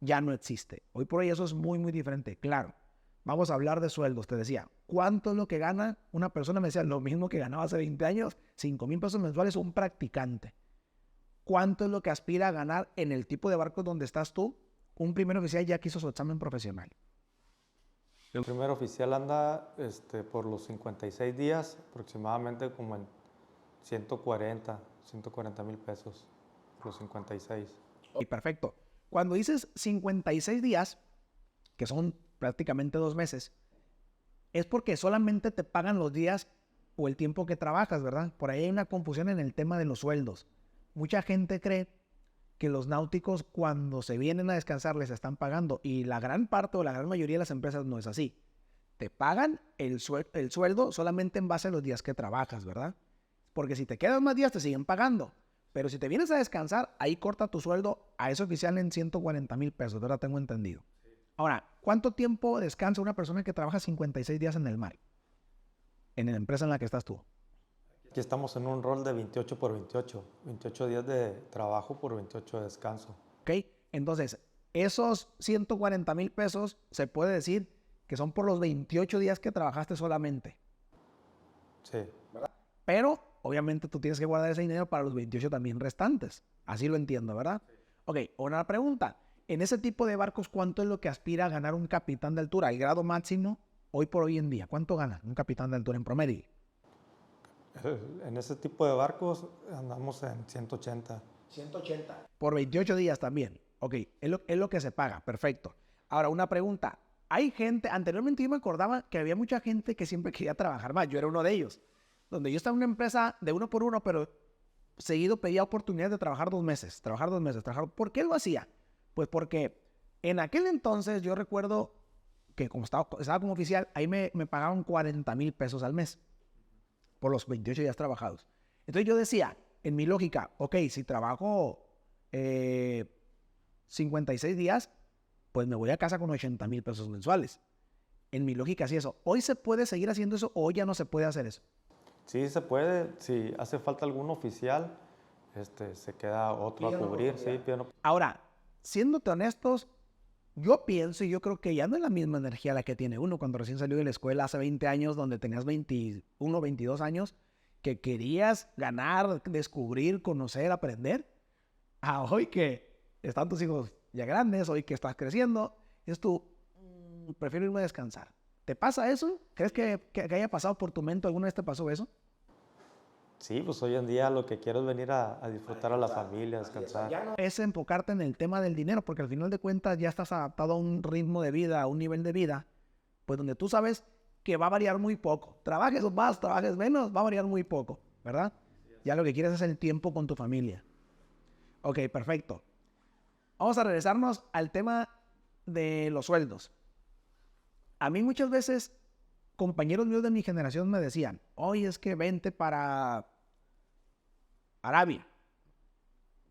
Speaker 1: ya no existe. Hoy por hoy eso es muy, muy diferente. Claro, vamos a hablar de sueldos. Te decía, ¿cuánto es lo que gana una persona? Me decía, lo mismo que ganaba hace 20 años, $5,000 mensuales un practicante. ¿Cuánto es lo que aspira a ganar en el tipo de barcos donde estás tú? Un primer oficial ya que hizo su examen profesional.
Speaker 2: El primer oficial anda por los 56 días, aproximadamente como en 140,000 pesos, por los 56.
Speaker 1: Y perfecto. Cuando dices 56 días, que son prácticamente 2 meses, es porque solamente te pagan los días o el tiempo que trabajas, ¿verdad? Por ahí hay una confusión en el tema de los sueldos. Mucha gente cree que los náuticos cuando se vienen a descansar les están pagando, y la gran parte o la gran mayoría de las empresas no es así. Te pagan el sueldo solamente en base a los días que trabajas, ¿verdad? Porque si te quedas más días te siguen pagando, pero si te vienes a descansar, ahí corta tu sueldo a ese oficial en $140,000, ¿verdad? Tengo entendido. Ahora, ¿cuánto tiempo descansa una persona que trabaja 56 días en el mar? En la empresa en la que estás tú.
Speaker 2: Aquí estamos en un rol de 28 por 28, 28 días de trabajo por 28 de descanso.
Speaker 1: ¿Ok? Entonces, esos $140,000 se puede decir que son por los 28 días que trabajaste solamente.
Speaker 2: Sí.
Speaker 1: ¿Verdad? Pero, obviamente, tú tienes que guardar ese dinero para los 28 también restantes. Así lo entiendo, ¿verdad? Sí. Ok, una pregunta. En ese tipo de barcos, ¿cuánto es lo que aspira a ganar un capitán de altura? El grado máximo, hoy por hoy en día. ¿Cuánto gana un capitán de altura en promedio?
Speaker 2: En ese tipo de barcos andamos en 180.
Speaker 1: 180. Por 28 días también. Ok, es lo que se paga. Perfecto. Ahora, una pregunta. Hay gente, anteriormente yo me acordaba que había mucha gente que siempre quería trabajar más. Yo era uno de ellos. Donde yo estaba en una empresa de 1 por 1, pero seguido pedía oportunidad de trabajar 2 meses. ¿Por qué lo hacía? Pues porque en aquel entonces yo recuerdo que como estaba como oficial, ahí me pagaban $40,000 al mes por los 28 días trabajados. Entonces yo decía, en mi lógica, ok, si trabajo eh, 56 días, pues me voy a casa con 80,000 pesos mensuales. En mi lógica, así eso. ¿Hoy se puede seguir haciendo eso o ya no se puede hacer eso?
Speaker 2: Sí, se puede. Si hace falta algún oficial, se queda otro a cubrir. Sí,
Speaker 1: Ahora, siéndote honestos, yo pienso y yo creo que ya no es la misma energía la que tiene uno cuando recién salió de la escuela hace 20 años, donde tenías 21, 22 años, que querías ganar, descubrir, conocer, aprender, a hoy que están tus hijos ya grandes, hoy que estás creciendo, es tú, prefiero irme a descansar. ¿Te pasa eso? ¿Crees que haya pasado por tu mente alguna vez te pasó eso?
Speaker 2: Sí, pues hoy en día lo que quiero es venir a disfrutar a la familia, a descansar.
Speaker 1: Es enfocarte en el tema del dinero, porque al final de cuentas ya estás adaptado a un ritmo de vida, a un nivel de vida, pues donde tú sabes que va a variar muy poco. Trabajes más, trabajes menos, va a variar muy poco, ¿verdad? Ya lo que quieres es el tiempo con tu familia. Ok, perfecto. Vamos a regresarnos al tema de los sueldos. A mí muchas veces compañeros míos de mi generación me decían, oye, es que vente para Arabia.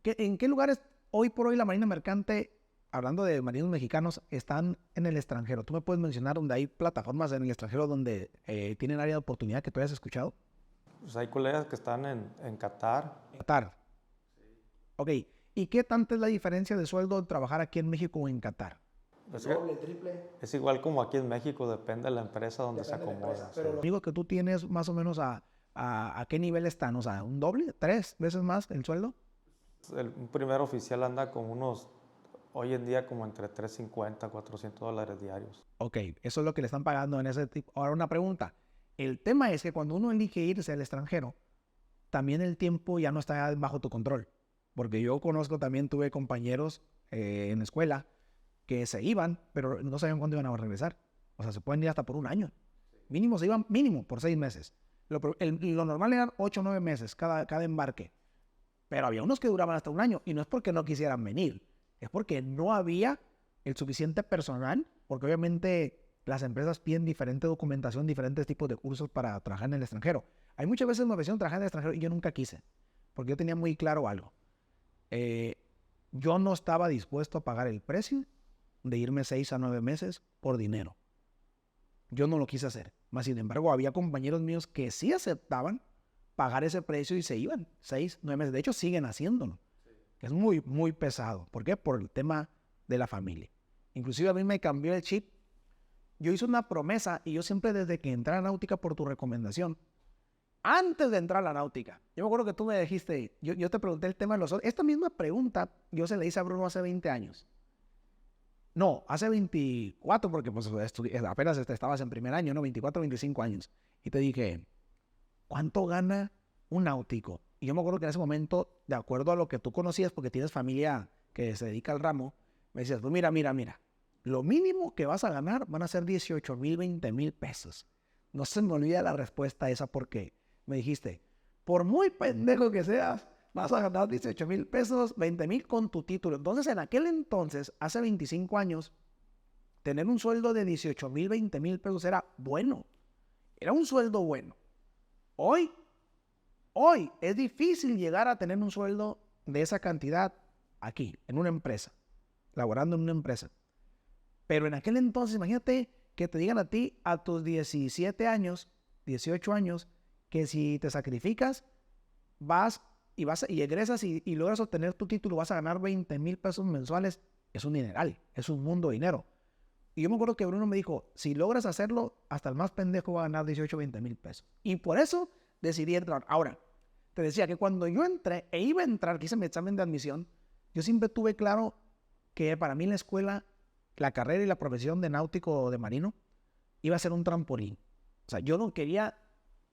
Speaker 1: ¿En qué lugares hoy por hoy la Marina Mercante, hablando de marinos mexicanos, están en el extranjero? ¿Tú me puedes mencionar donde hay plataformas en el extranjero donde tienen área de oportunidad que tú hayas escuchado?
Speaker 2: Pues hay colegas que están en Qatar.
Speaker 1: Qatar. Ok. ¿Y qué tanta es la diferencia de sueldo de trabajar aquí en México o en Qatar?
Speaker 2: Doble, triple. Es igual como aquí en México, depende de la empresa donde se acomoda.
Speaker 1: Pero lo único que tú tienes más o menos a qué nivel están, o sea, ¿un doble? ¿3 veces más el sueldo?
Speaker 2: Un primer oficial anda con unos, hoy en día como entre $350, $400 diarios.
Speaker 1: Ok, eso es lo que le están pagando en ese tipo. Ahora una pregunta. El tema es que cuando uno elige irse al extranjero, también el tiempo ya no está bajo tu control. Porque yo conozco también, tuve compañeros en la escuela que se iban, pero no sabían cuándo iban a regresar. O sea, se pueden ir hasta por un año. Mínimo se iban, mínimo, por 6 meses. Lo normal eran 8 o 9 meses cada embarque. Pero había unos que duraban hasta un año. Y no es porque no quisieran venir. Es porque no había el suficiente personal. Porque obviamente las empresas piden diferente documentación, diferentes tipos de cursos para trabajar en el extranjero. Hay muchas veces me ofrecieron trabajar en el extranjero y yo nunca quise. Porque yo tenía muy claro algo. Yo no estaba dispuesto a pagar el precio de irme 6 a 9 meses por dinero. Yo no lo quise hacer. Más sin embargo, había compañeros míos que sí aceptaban pagar ese precio y se iban 6, 9 meses. De hecho, siguen haciéndolo. Sí. Es muy, muy pesado. ¿Por qué? Por el tema de la familia. Inclusive a mí me cambió el chip. Yo hice una promesa y yo siempre desde que entré a la náutica por tu recomendación, antes de entrar a la náutica, yo me acuerdo que tú me dijiste, yo te pregunté el tema de los otros. Esta misma pregunta yo se la hice a Bruno hace 20 años. No, hace 24, porque pues, apenas estabas en primer año, ¿no? 24, 25 años. Y te dije, ¿cuánto gana un náutico? Y yo me acuerdo que en ese momento, de acuerdo a lo que tú conocías, porque tienes familia que se dedica al ramo, me decías, pues mira, lo mínimo que vas a ganar van a ser 18,000, 20,000 pesos. No se me olvida la respuesta esa porque me dijiste, por muy pendejo que seas, vas a ganar 18,000 pesos, 20,000 con tu título. Entonces, en aquel entonces, hace 25 años, tener un sueldo de 18,000, 20,000 pesos era bueno. Era un sueldo bueno. Hoy es difícil llegar a tener un sueldo de esa cantidad aquí, en una empresa, laborando en una empresa. Pero en aquel entonces, imagínate que te digan a ti, a tus 17 años, 18 años, que si te sacrificas, vas y egresas y logras obtener tu título, vas a ganar 20,000 pesos mensuales. Es un dineral, es un mundo de dinero. Y yo me acuerdo que Bruno me dijo, si logras hacerlo, hasta el más pendejo va a ganar 18, 20,000 pesos. Y por eso decidí entrar. Ahora, te decía que cuando yo entré e iba a entrar, que hice mi examen de admisión, yo siempre tuve claro que para mí la escuela, la carrera y la profesión de náutico o de marino iba a ser un trampolín. O sea, yo no quería,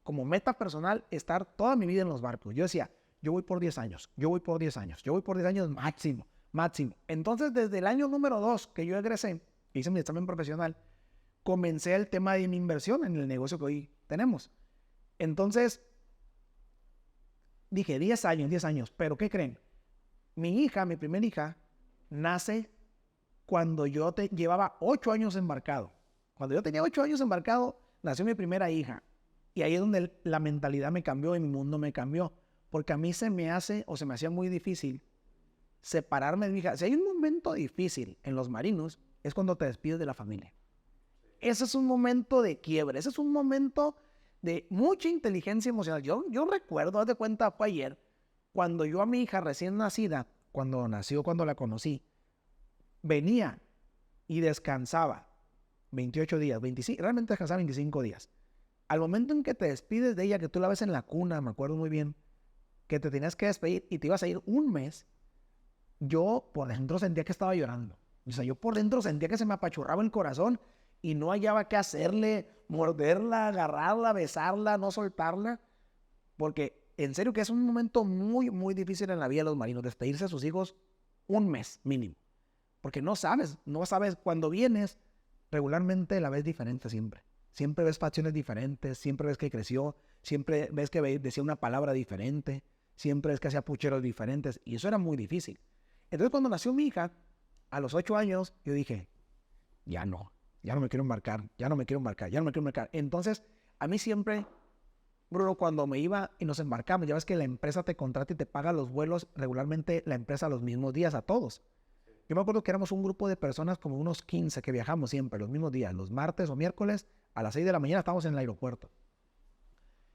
Speaker 1: como meta personal, estar toda mi vida en los barcos. Yo decía, yo voy por 10 años, yo voy por 10 años, yo voy por 10 años máximo. Entonces, desde el año número 2 que yo egresé, hice mi examen profesional, comencé el tema de mi inversión en el negocio que hoy tenemos. Entonces, dije 10 años, pero ¿qué creen? Mi primera hija, nace cuando yo llevaba 8 años embarcado. Cuando yo tenía 8 años embarcado, nació mi primera hija. Y ahí es donde la mentalidad me cambió y mi mundo me cambió. Porque a mí se me hacía muy difícil separarme de mi hija. Si hay un momento difícil en los marinos, es cuando te despides de la familia. Ese es un momento de quiebre, ese es un momento de mucha inteligencia emocional. Yo recuerdo, haz de cuenta, fue ayer, cuando yo a mi hija recién nacida, cuando nació, cuando la conocí, venía y descansaba 28 días, 25, realmente descansaba 25 días. Al momento en que te despides de ella, que tú la ves en la cuna, me acuerdo muy bien, que te tenías que despedir y te ibas a ir un mes, yo por dentro sentía que estaba llorando. O sea, yo por dentro sentía que se me apachurraba el corazón y no hallaba qué hacerle, morderla, agarrarla, besarla, no soltarla, porque en serio que es un momento muy, muy difícil en la vida de los marinos, despedirse de sus hijos un mes mínimo, porque no sabes cuando vienes, regularmente la ves diferente siempre. Siempre ves facciones diferentes, siempre ves que creció, siempre ves que decía una palabra diferente, siempre ves que hacía pucheros diferentes, y eso era muy difícil. Entonces cuando nació mi hija, a los 8 años, yo dije, ya no me quiero embarcar, ya no me quiero embarcar, ya no me quiero embarcar. Entonces, a mí siempre, Bruno, cuando me iba y nos embarcamos, ya ves que la empresa te contrata y te paga los vuelos regularmente, la empresa los mismos días a todos. Yo me acuerdo que éramos un grupo de personas como unos 15 que viajamos siempre los mismos días, los martes o miércoles, a las 6 de la mañana estábamos en el aeropuerto.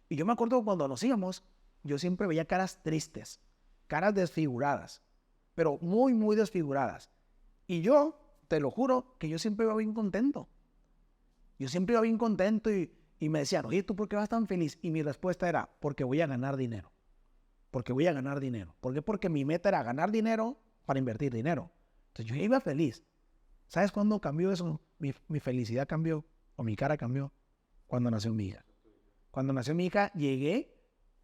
Speaker 1: Y yo me acuerdo que cuando nos íbamos, yo siempre veía caras tristes, caras desfiguradas, pero muy, muy desfiguradas. Y yo, te lo juro, que yo siempre iba bien contento. Yo siempre iba bien contento y me decían, oye, ¿tú por qué vas tan feliz? Y mi respuesta era, porque voy a ganar dinero. Porque voy a ganar dinero. ¿Por qué? Porque mi meta era ganar dinero para invertir dinero. Entonces yo iba feliz. ¿Sabes cuándo cambió eso? Mi felicidad cambió, o mi cara cambió, cuando nació mi hija. Cuando nació mi hija, llegué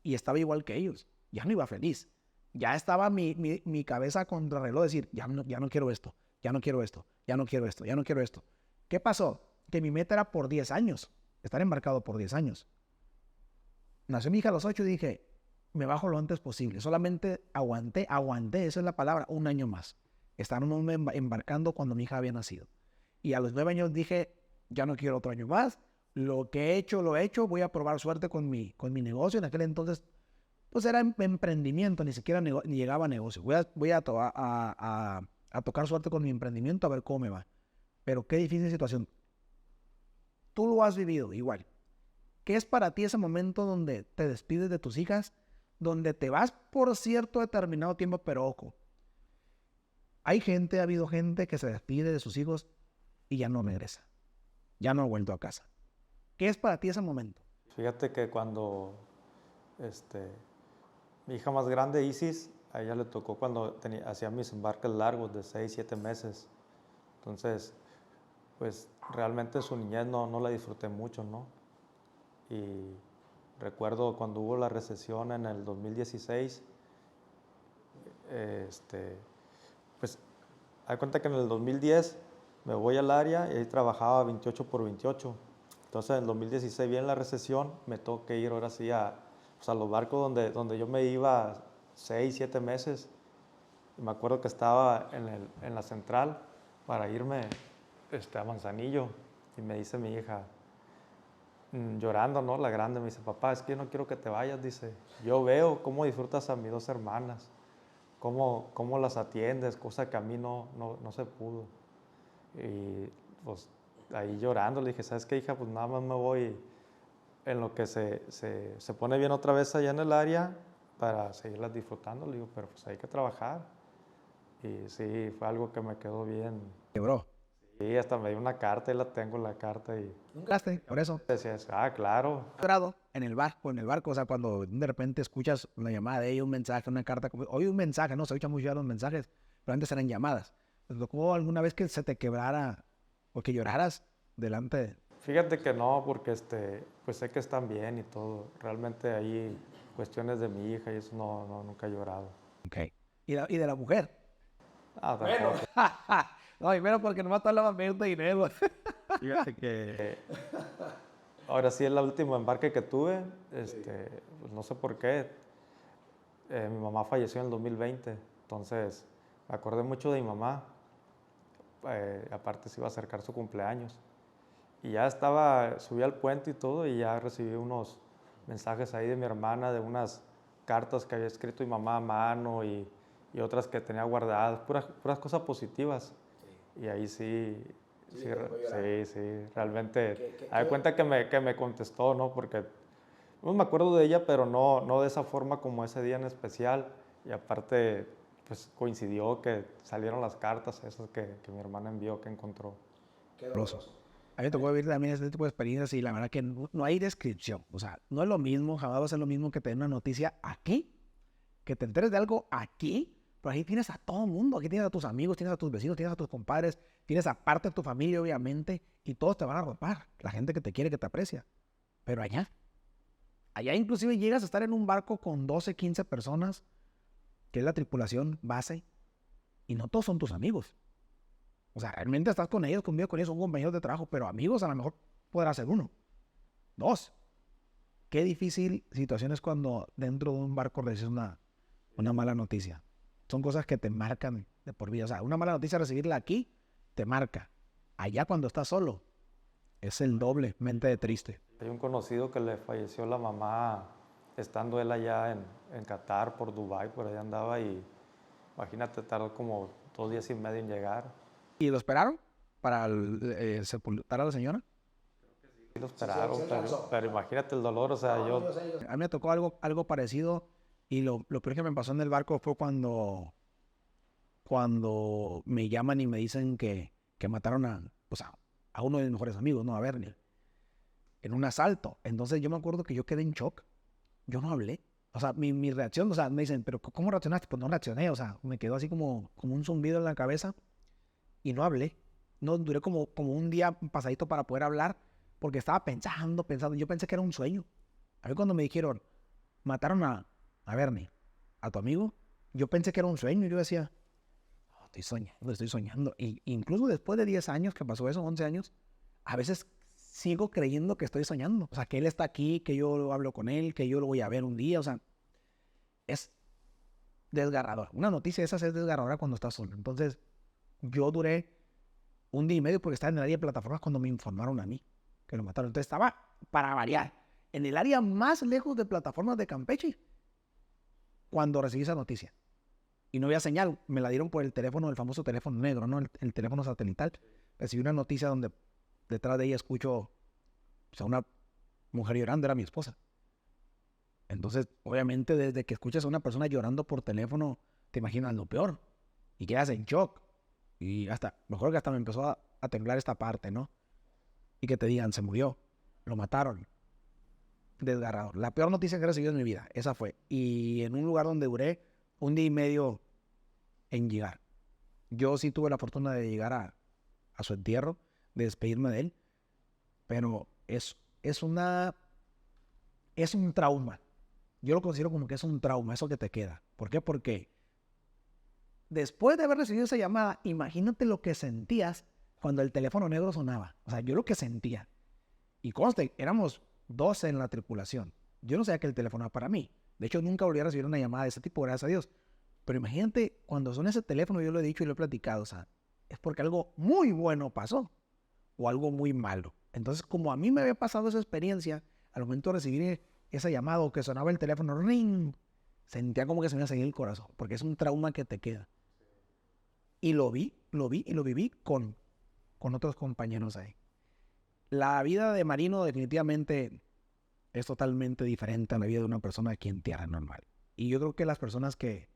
Speaker 1: y estaba igual que ellos. Ya no iba feliz. Ya estaba mi cabeza contra el reloj, decir, ya no quiero esto, ya no quiero esto, ya no quiero esto, ya no quiero esto. ¿Qué pasó? Que mi meta era por 10 años, estar embarcado por 10 años. Nació mi hija a los 8 y dije, me bajo lo antes posible. Solamente aguanté, esa es la palabra, un año más. Estábamos embarcando cuando mi hija había nacido. Y a los 9 años dije, ya no quiero otro año más. Lo que he hecho, lo he hecho. Voy a probar suerte con mi negocio. En aquel entonces, pues era emprendimiento, ni siquiera ni llegaba a negocio. Voy a tocar suerte con mi emprendimiento a ver cómo me va. Pero qué difícil situación. Tú lo has vivido igual. ¿Qué es para ti ese momento donde te despides de tus hijas, donde te vas por cierto determinado tiempo, pero ojo, ha habido gente que se despide de sus hijos y ya no regresa, ya no ha vuelto a casa? ¿Qué es para ti ese momento?
Speaker 2: Fíjate que cuando mi hija más grande, Isis, a ella le tocó cuando hacía mis embarques largos de 6, 7 meses. Entonces, pues realmente su niñez no la disfruté mucho, ¿no? Y recuerdo cuando hubo la recesión en el 2016, pues hay cuenta que en el 2010 me voy al área y ahí trabajaba 28 por 28. Entonces en el 2016 viene la recesión, me tengo que ir ahora sí a los barcos donde yo me iba 6, 7 meses. Y me acuerdo que estaba en la central para irme a Manzanillo y me dice mi hija, llorando, ¿no? La grande me dice, papá, es que yo no quiero que te vayas, dice. Yo veo cómo disfrutas a mis 2 hermanas, cómo las atiendes, cosa que a mí no se pudo. Y pues ahí llorando le dije, ¿sabes qué, hija? Pues nada más me voy en lo que se pone bien otra vez allá en el área para seguirlas disfrutando. Le digo, pero pues hay que trabajar. Y sí, fue algo que me quedó bien.
Speaker 1: Quebró.
Speaker 2: Sí, hasta me dio una carta y la tengo la carta y...
Speaker 1: ¿Nunca por eso?
Speaker 2: Decías, claro.
Speaker 1: Grado en el barco, o sea, cuando de repente escuchas una llamada de ella, un mensaje, una carta, hoy un mensaje, no se escuchan mucho ya los mensajes, pero antes eran llamadas. ¿Te tocó alguna vez que se te quebrara o que lloraras delante?
Speaker 2: Fíjate que no, porque pues sé que están bien y todo. Realmente ahí cuestiones de mi hija y eso nunca he llorado.
Speaker 1: Ok. ¿Y de la mujer?
Speaker 2: Ah, tampoco.
Speaker 1: No, primero porque nomás tú hablabas menos de dinero.
Speaker 2: Fíjate que ahora sí es el último embarque que tuve, pues no sé por qué. Mi mamá falleció en el 2020, entonces me acordé mucho de mi mamá. Aparte se iba a acercar su cumpleaños. Y ya subí al puente y todo, y ya recibí unos mensajes ahí de mi hermana, de unas cartas que había escrito mi mamá a mano y y otras que tenía guardadas, puras cosas positivas. Y ahí sí, realmente, hay cuenta que me contestó, ¿no? Porque no me acuerdo de ella, pero no de esa forma como ese día en especial. Y aparte, pues coincidió que salieron las cartas esas que mi hermana envió, que encontró.
Speaker 1: Qué doloroso. A mí me tocó vivir también este tipo de experiencias y la verdad que no hay descripción. O sea, no es lo mismo, jamás va a ser lo mismo que tener una noticia aquí, que te enteres de algo aquí, pero ahí tienes a todo el mundo. Aquí tienes a tus amigos, tienes a tus vecinos, tienes a tus compadres, tienes aparte de tu familia, obviamente, y todos te van a arropar. La gente que te quiere, que te aprecia. Pero allá inclusive llegas a estar en un barco con 12, 15 personas, que es la tripulación base, y no todos son tus amigos. O sea, realmente estás con ellos, conmigo, con ellos, son compañeros de trabajo, pero amigos a lo mejor podrá ser uno, dos. Qué difícil situación es cuando dentro de un barco recibes una mala noticia. Son cosas que te marcan de por vida. O sea, una mala noticia recibirla aquí te marca. Allá cuando estás solo es el doblemente de triste.
Speaker 2: Hay un conocido que le falleció la mamá estando él allá en Qatar, por Dubái, por allá andaba y imagínate, tardó como 2 días y medio en llegar.
Speaker 1: ¿Y lo esperaron para sepultar a la señora?
Speaker 2: Sí lo esperaron, pero imagínate el dolor, o sea, yo...
Speaker 1: A mí me tocó algo parecido y lo peor que me pasó en el barco fue cuando me llaman y me dicen que mataron a uno de mis mejores amigos, ¿no? A Bernie, en un asalto. Entonces yo me acuerdo que yo quedé en shock. Yo no hablé. O sea, mi reacción, o sea, me dicen, ¿pero cómo reaccionaste? Pues no reaccioné, o sea, me quedó así como un zumbido en la cabeza y no hablé. No, duré como un día pasadito para poder hablar porque estaba pensando. Yo pensé que era un sueño. A mí cuando me dijeron, mataron a Bernie, a tu amigo, yo pensé que era un sueño. Yo decía, "Oh, estoy soñando. Y incluso después de 10 años que pasó eso, 11 años, a veces sigo creyendo que estoy soñando. O sea, que él está aquí, que yo hablo con él, que yo lo voy a ver un día. O sea, es desgarrador. Una noticia de esas es desgarradora cuando estás solo. Entonces, yo duré un día y medio porque estaba en el área de plataformas cuando me informaron a mí que lo mataron. Entonces estaba, para variar, en el área más lejos de plataformas de Campeche cuando recibí esa noticia. Y no había señal, me la dieron por el teléfono, el famoso teléfono negro, ¿no? El teléfono satelital. Recibí una noticia donde detrás de ella escucho a una mujer llorando, era mi esposa. Entonces, obviamente, desde que escuchas a una persona llorando por teléfono, te imaginas lo peor. Y quedas en shock. Y mejor que hasta me empezó a temblar esta parte, ¿no? Y que te digan, se murió, lo mataron. Desgarrador. La peor noticia que he recibido en mi vida, esa fue. Y en un lugar donde duré un día y medio en llegar. Yo sí tuve la fortuna de llegar a su entierro, de despedirme de él, pero es un trauma. Yo lo considero como que es un trauma, eso que te queda. ¿Por qué? Porque después de haber recibido esa llamada, imagínate lo que sentías cuando el teléfono negro sonaba. O sea, yo lo que sentía. Y conste, éramos 12 en la tripulación. Yo no sabía que el teléfono era para mí. De hecho, nunca volví a recibir una llamada de ese tipo, gracias a Dios. Pero imagínate, cuando suena ese teléfono, yo lo he dicho y lo he platicado, o sea, es porque algo muy bueno pasó o algo muy malo. Entonces, como a mí me había pasado esa experiencia, al momento de recibir esa llamada o que sonaba el teléfono, ring, sentía como que se me iba a seguir el corazón, porque es un trauma que te queda. Y lo vi y lo viví con otros compañeros ahí. La vida de marino definitivamente es totalmente diferente a la vida de una persona aquí en tierra normal. Y yo creo que las personas que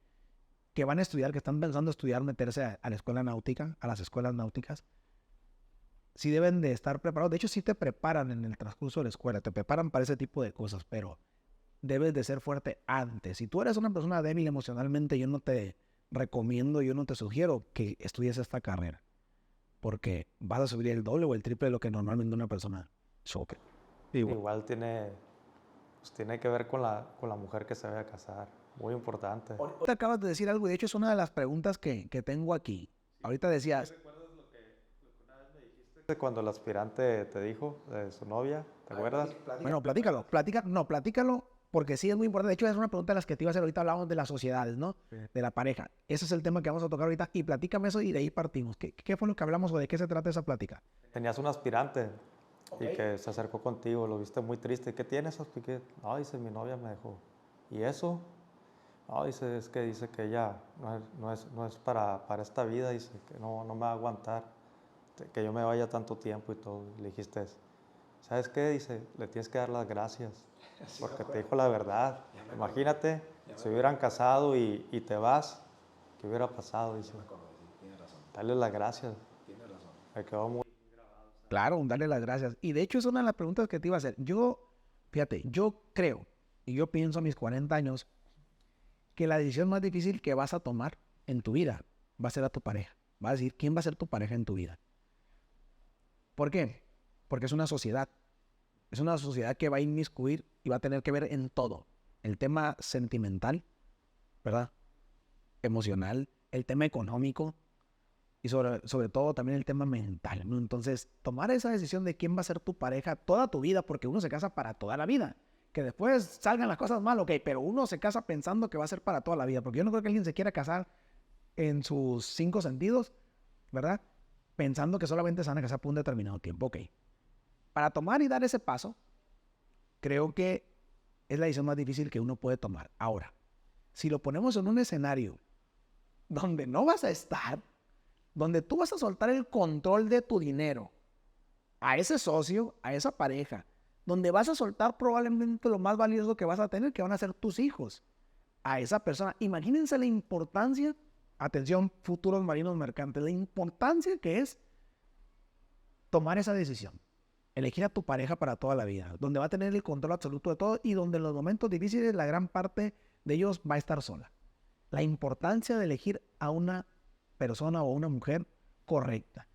Speaker 1: van a estudiar, que están pensando estudiar, meterse a la escuela náutica, a las escuelas náuticas, sí deben de estar preparados. De hecho, sí te preparan en el transcurso de la escuela, te preparan para ese tipo de cosas, pero debes de ser fuerte antes. Si tú eres una persona débil emocionalmente, yo no te recomiendo, yo no te sugiero que estudies esta carrera, porque vas a subir el doble o el triple de lo que normalmente una persona sufre.
Speaker 2: Igual tiene que ver con la mujer que se vaya a casar. Muy importante.
Speaker 1: Ahorita acabas de decir algo y de hecho es una de las preguntas que tengo aquí. Ahorita decías...
Speaker 2: ¿Recuerdas lo que una vez me dijiste cuando el aspirante te dijo de su novia? ¿Te acuerdas?
Speaker 1: Bueno, platícalo, porque sí es muy importante. De hecho, es una pregunta de las que te iba a hacer ahorita. Hablamos de las sociedades, ¿no? Sí. De la pareja. Ese es el tema que vamos a tocar ahorita. Y platícame eso y de ahí partimos. ¿Qué fue lo que hablamos o de qué se trata esa plática?
Speaker 2: Tenías un aspirante y que se acercó contigo, lo viste muy triste. ¿Qué tienes? No, dice, mi novia me dejó. ¿Y eso? No, dice que ella no es para esta vida, dice que no me va a aguantar, que yo me vaya tanto tiempo y todo. Y le dijiste, ¿sabes qué? Dice, le tienes que dar las gracias, porque te dijo la verdad. Imagínate, si hubieran casado y te vas, ¿qué hubiera pasado? Dice, dale las gracias. Me quedó muy...
Speaker 1: Claro, darle las gracias. Y de hecho es una de las preguntas que te iba a hacer. Fíjate, yo creo y yo pienso a mis 40 años que la decisión más difícil que vas a tomar en tu vida va a ser a tu pareja. Va a decir, ¿quién va a ser tu pareja en tu vida? ¿Por qué? Porque es una sociedad. Es una sociedad que va a inmiscuir y va a tener que ver en todo. El tema sentimental, ¿verdad? Emocional, el tema económico y sobre todo también el tema mental, ¿no? Entonces, tomar esa decisión de quién va a ser tu pareja toda tu vida, porque uno se casa para toda la vida. Que después salgan las cosas mal, ok, pero uno se casa pensando que va a ser para toda la vida, porque yo no creo que alguien se quiera casar en sus 5 sentidos, ¿verdad? Pensando que solamente se van a casar por un determinado tiempo, ok. Para tomar y dar ese paso, creo que es la decisión más difícil que uno puede tomar. Ahora, si lo ponemos en un escenario donde no vas a estar, donde tú vas a soltar el control de tu dinero a ese socio, a esa pareja, donde vas a soltar probablemente lo más valioso que vas a tener, que van a ser tus hijos, a esa persona. Imagínense la importancia, atención, futuros marinos mercantes, la importancia que es tomar esa decisión. Elegir a tu pareja para toda la vida, donde va a tener el control absoluto de todo y donde en los momentos difíciles la gran parte de ellos va a estar sola. La importancia de elegir a una persona o una mujer correcta.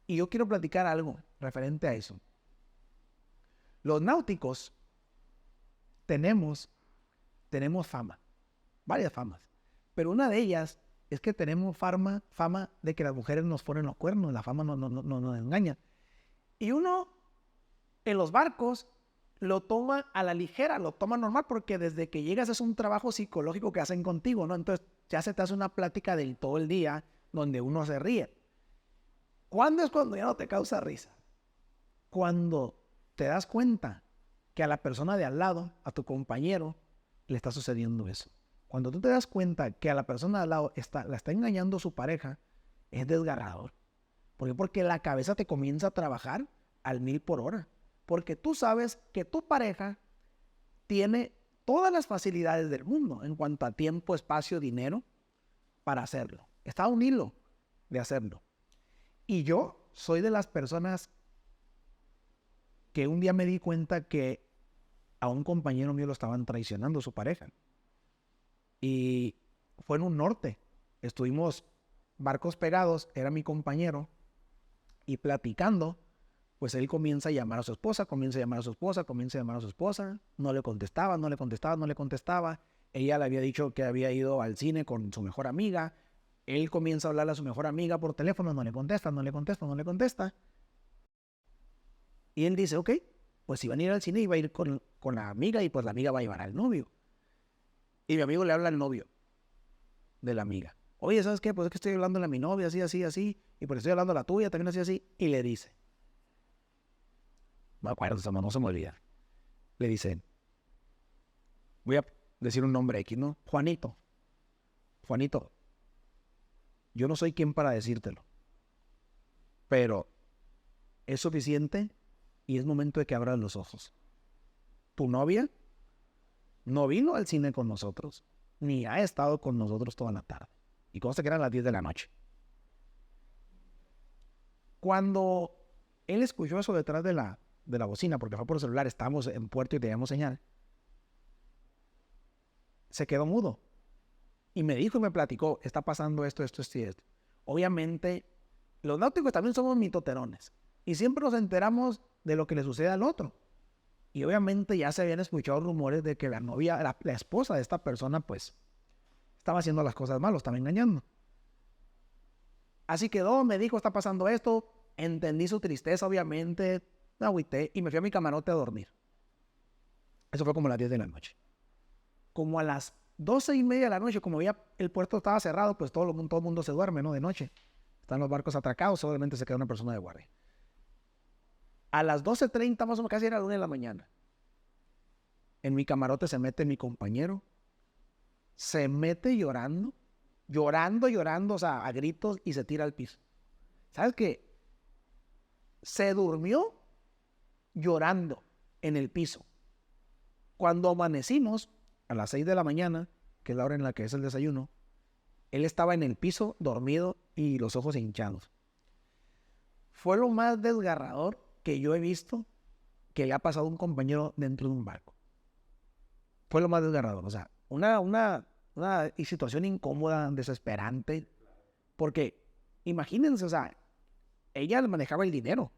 Speaker 1: Y yo quiero platicar algo referente a eso. Los náuticos tenemos fama, varias famas, pero una de ellas es que tenemos fama de que las mujeres nos ponen los cuernos, la fama nos engaña. Y uno en los barcos lo toma a la ligera, lo toma normal, porque desde que llegas es un trabajo psicológico que hacen contigo, ¿no? Entonces ya se te hace una plática del todo el día donde uno se ríe. ¿Cuándo es cuando ya no te causa risa? Cuando te das cuenta que a la persona de al lado, a tu compañero, le está sucediendo eso. Cuando tú te das cuenta que a la persona de al lado la está engañando su pareja, es desgarrador. ¿Por qué? Porque la cabeza te comienza a trabajar al 1000 por hora. Porque tú sabes que tu pareja tiene todas las facilidades del mundo en cuanto a tiempo, espacio, dinero para hacerlo. Está a un hilo de hacerlo. Y yo soy de las personas que un día me di cuenta que a un compañero mío lo estaban traicionando su pareja. Y fue en un norte. Estuvimos barcos pegados, era mi compañero, y platicando, pues él comienza a llamar a su esposa, no le contestaba. Ella le había dicho que había ido al cine con su mejor amiga. Él comienza a hablarle a su mejor amiga por teléfono, no le contesta. Y él dice, ok, pues si van a ir al cine, iba a ir con la amiga y pues la amiga va a llevar al novio. Y mi amigo le habla al novio de la amiga. Oye, ¿sabes qué? Pues es que estoy hablando a mi novia, así, y pues estoy hablando a la tuya, también así. Y le dice, me acuerdo, no se me olvida. Le dice, voy a decir un nombre X, ¿no? Juanito, yo no soy quien para decírtelo, pero es suficiente y es momento de que abras los ojos. Tu novia no vino al cine con nosotros, ni ha estado con nosotros toda la tarde. Y consta que eran las 10 de la noche. Cuando él escuchó eso detrás de la bocina, porque fue por celular, estábamos en puerto y teníamos señal, se quedó mudo. Y me dijo y me platicó, está pasando esto. Obviamente, los náuticos también somos mitoterones. Y siempre nos enteramos de lo que le sucede al otro. Y obviamente ya se habían escuchado rumores de que la novia, la esposa de esta persona, pues, estaba haciendo las cosas mal, lo estaba engañando. Así quedó, me dijo, está pasando esto. Entendí su tristeza, obviamente. Me agüité y me fui a mi camarote a dormir. Eso fue como a las 10 de la noche. Como a las 12:30 de la noche, como ya el puerto estaba cerrado, pues todo el mundo se duerme, ¿no? De noche. Están los barcos atracados, obviamente se queda una persona de guardia. A las 12:30 más o menos, casi era la 1 de la mañana. En mi camarote se mete mi compañero se mete llorando, llorando, o sea, a gritos y se tira al piso. ¿Sabes qué? Se durmió llorando en el piso. Cuando amanecimos a las 6 de la mañana, que es la hora en la que es el desayuno, él estaba en el piso dormido y los ojos hinchados. Fue lo más desgarrador que yo he visto que le ha pasado a un compañero dentro de un barco. Fue lo más desgarrador. O sea, una situación incómoda, desesperante. Porque, imagínense, o sea, ella manejaba el dinero.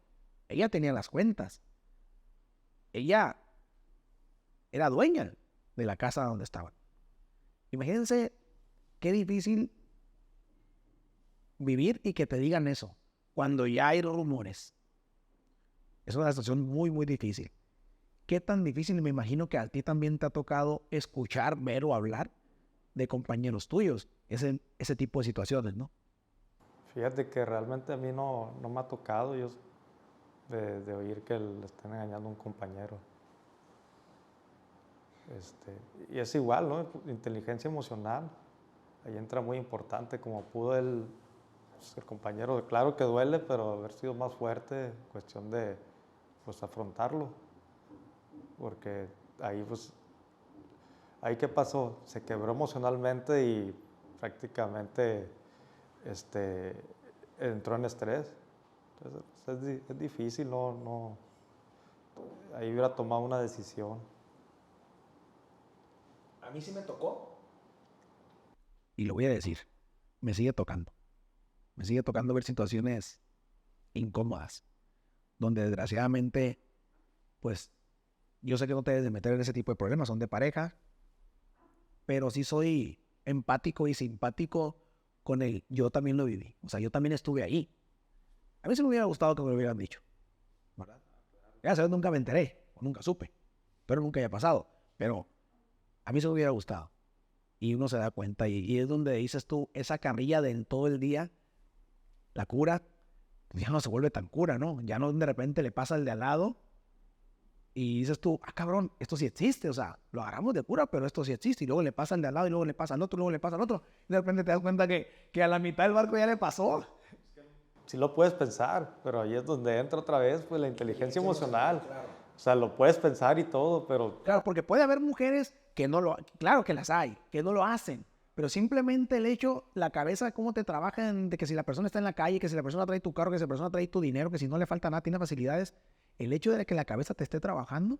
Speaker 1: Ella tenía las cuentas. Ella era dueña de la casa donde estaban. Imagínense qué difícil vivir y que te digan eso cuando ya hay rumores. Es una situación muy, muy difícil. ¿Qué tan difícil? Me imagino que a ti también te ha tocado escuchar, ver o hablar de compañeros tuyos, ese tipo de situaciones, ¿no?
Speaker 2: Fíjate que realmente a mí no me ha tocado de oír que le estén engañando a un compañero. Y es igual, ¿no? Inteligencia emocional. Ahí entra muy importante, como pudo el compañero, claro que duele, pero haber sido más fuerte, cuestión de pues afrontarlo. Porque ahí ¿qué pasó? Se quebró emocionalmente y prácticamente entró en estrés. Entonces es difícil, ahí hubiera tomado una decisión.
Speaker 1: A mí sí me tocó. Y lo voy a decir, me sigue tocando. Me sigue tocando ver situaciones incómodas, donde desgraciadamente, pues, yo sé que no te debes de meter en ese tipo de problemas, son de pareja, pero sí soy empático y simpático con él. Yo también lo viví, o sea, yo también estuve ahí. A mí sí me hubiera gustado que me lo hubieran dicho, ¿verdad? Ya sabes, nunca me enteré, o nunca supe, pero nunca haya pasado. Pero a mí se me hubiera gustado. Y uno se da cuenta, y es donde dices tú, esa carrilla de en todo el día, la cura, pues ya no se vuelve tan cura, ¿no? Ya no de repente le pasa al de al lado y dices tú, ah, cabrón, esto sí existe, o sea, lo agarramos de cura, pero esto sí existe, y luego le pasa al de al lado, y luego le pasa al otro, y luego le pasa al otro, y de repente te das cuenta que a la mitad del barco ya le pasó.
Speaker 2: Sí lo puedes pensar, pero ahí es donde entra otra vez pues la inteligencia emocional. Claro. O sea, lo puedes pensar y todo, pero...
Speaker 1: Claro, porque puede haber mujeres que no lo... Claro que las hay, que no lo hacen. Pero simplemente el hecho, la cabeza, cómo te trabajan, de que si la persona está en la calle, que si la persona trae tu carro, que si la persona trae tu dinero, que si no le falta nada, tiene facilidades. El hecho de que la cabeza te esté trabajando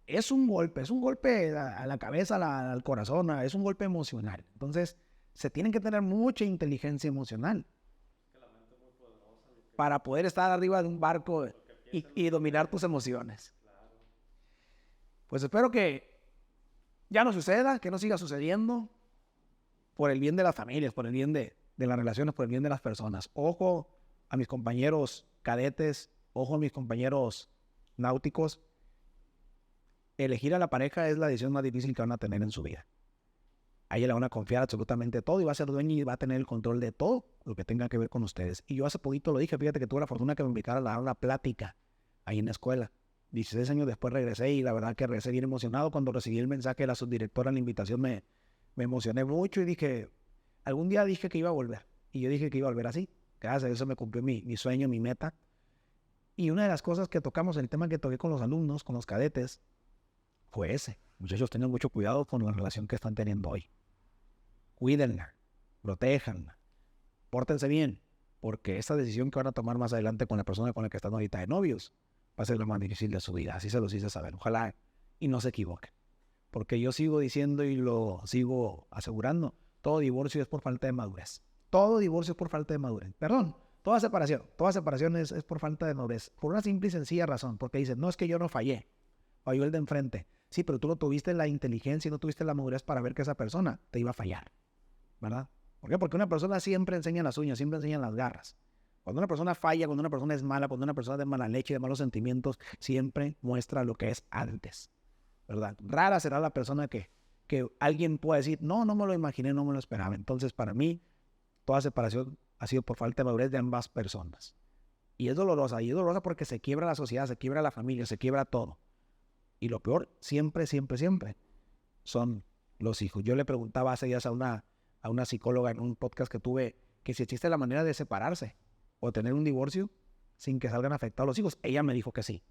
Speaker 1: es un golpe a la cabeza, al corazón, es un golpe emocional. Entonces, se tiene que tener mucha inteligencia emocional para poder estar arriba de un barco y dominar tus emociones. Pues espero que ya no suceda, que no siga sucediendo, por el bien de las familias, por el bien de las relaciones, por el bien de las personas. Ojo a mis compañeros cadetes, ojo a mis compañeros náuticos. Elegir a la pareja es la decisión más difícil que van a tener en su vida. A ella le van a confiar absolutamente todo y va a ser dueña y va a tener el control de todo lo que tenga que ver con ustedes. Y yo hace poquito lo dije, fíjate que tuve la fortuna que me invitaran a dar una plática ahí en la escuela. 16 años después regresé y la verdad que regresé bien emocionado. Cuando recibí el mensaje de la subdirectora, la invitación, me emocioné mucho y dije, algún día dije que iba a volver. Y yo dije que iba a volver así. Gracias a eso me cumplió mi sueño, mi meta. Y una de las cosas que tocamos, el tema que toqué con los alumnos, con los cadetes, fue ese. Muchachos, tengan mucho cuidado con la relación que están teniendo hoy. Cuídenla, protéjanla, pórtense bien, porque esta decisión que van a tomar más adelante con la persona con la que están ahorita de novios va a ser la más difícil de su vida. Así se los hice saber. Ojalá y no se equivoquen. Porque yo sigo diciendo y lo sigo asegurando, todo divorcio es por falta de madurez. Todo divorcio es por falta de madurez. Perdón, toda separación es por falta de madurez. Por una simple y sencilla razón. Porque dicen, no, es que yo no fallé. Falló el de enfrente. Sí, pero tú no tuviste la inteligencia y no tuviste la madurez para ver que esa persona te iba a fallar. ¿Verdad? ¿Por qué? Porque una persona siempre enseña las uñas, siempre enseña las garras. Cuando una persona falla, cuando una persona es mala, cuando una persona es de mala leche, de malos sentimientos, siempre muestra lo que es antes, ¿verdad? Rara será la persona que alguien pueda decir, no me lo imaginé, no me lo esperaba. Entonces, para mí, toda separación ha sido por falta de madurez de ambas personas. Y es dolorosa porque se quiebra la sociedad, se quiebra la familia, se quiebra todo. Y lo peor, siempre, son los hijos. Yo le preguntaba hace días a una psicóloga en un podcast que tuve que si existe la manera de separarse o tener un divorcio sin que salgan afectados los hijos. Ella me dijo que sí.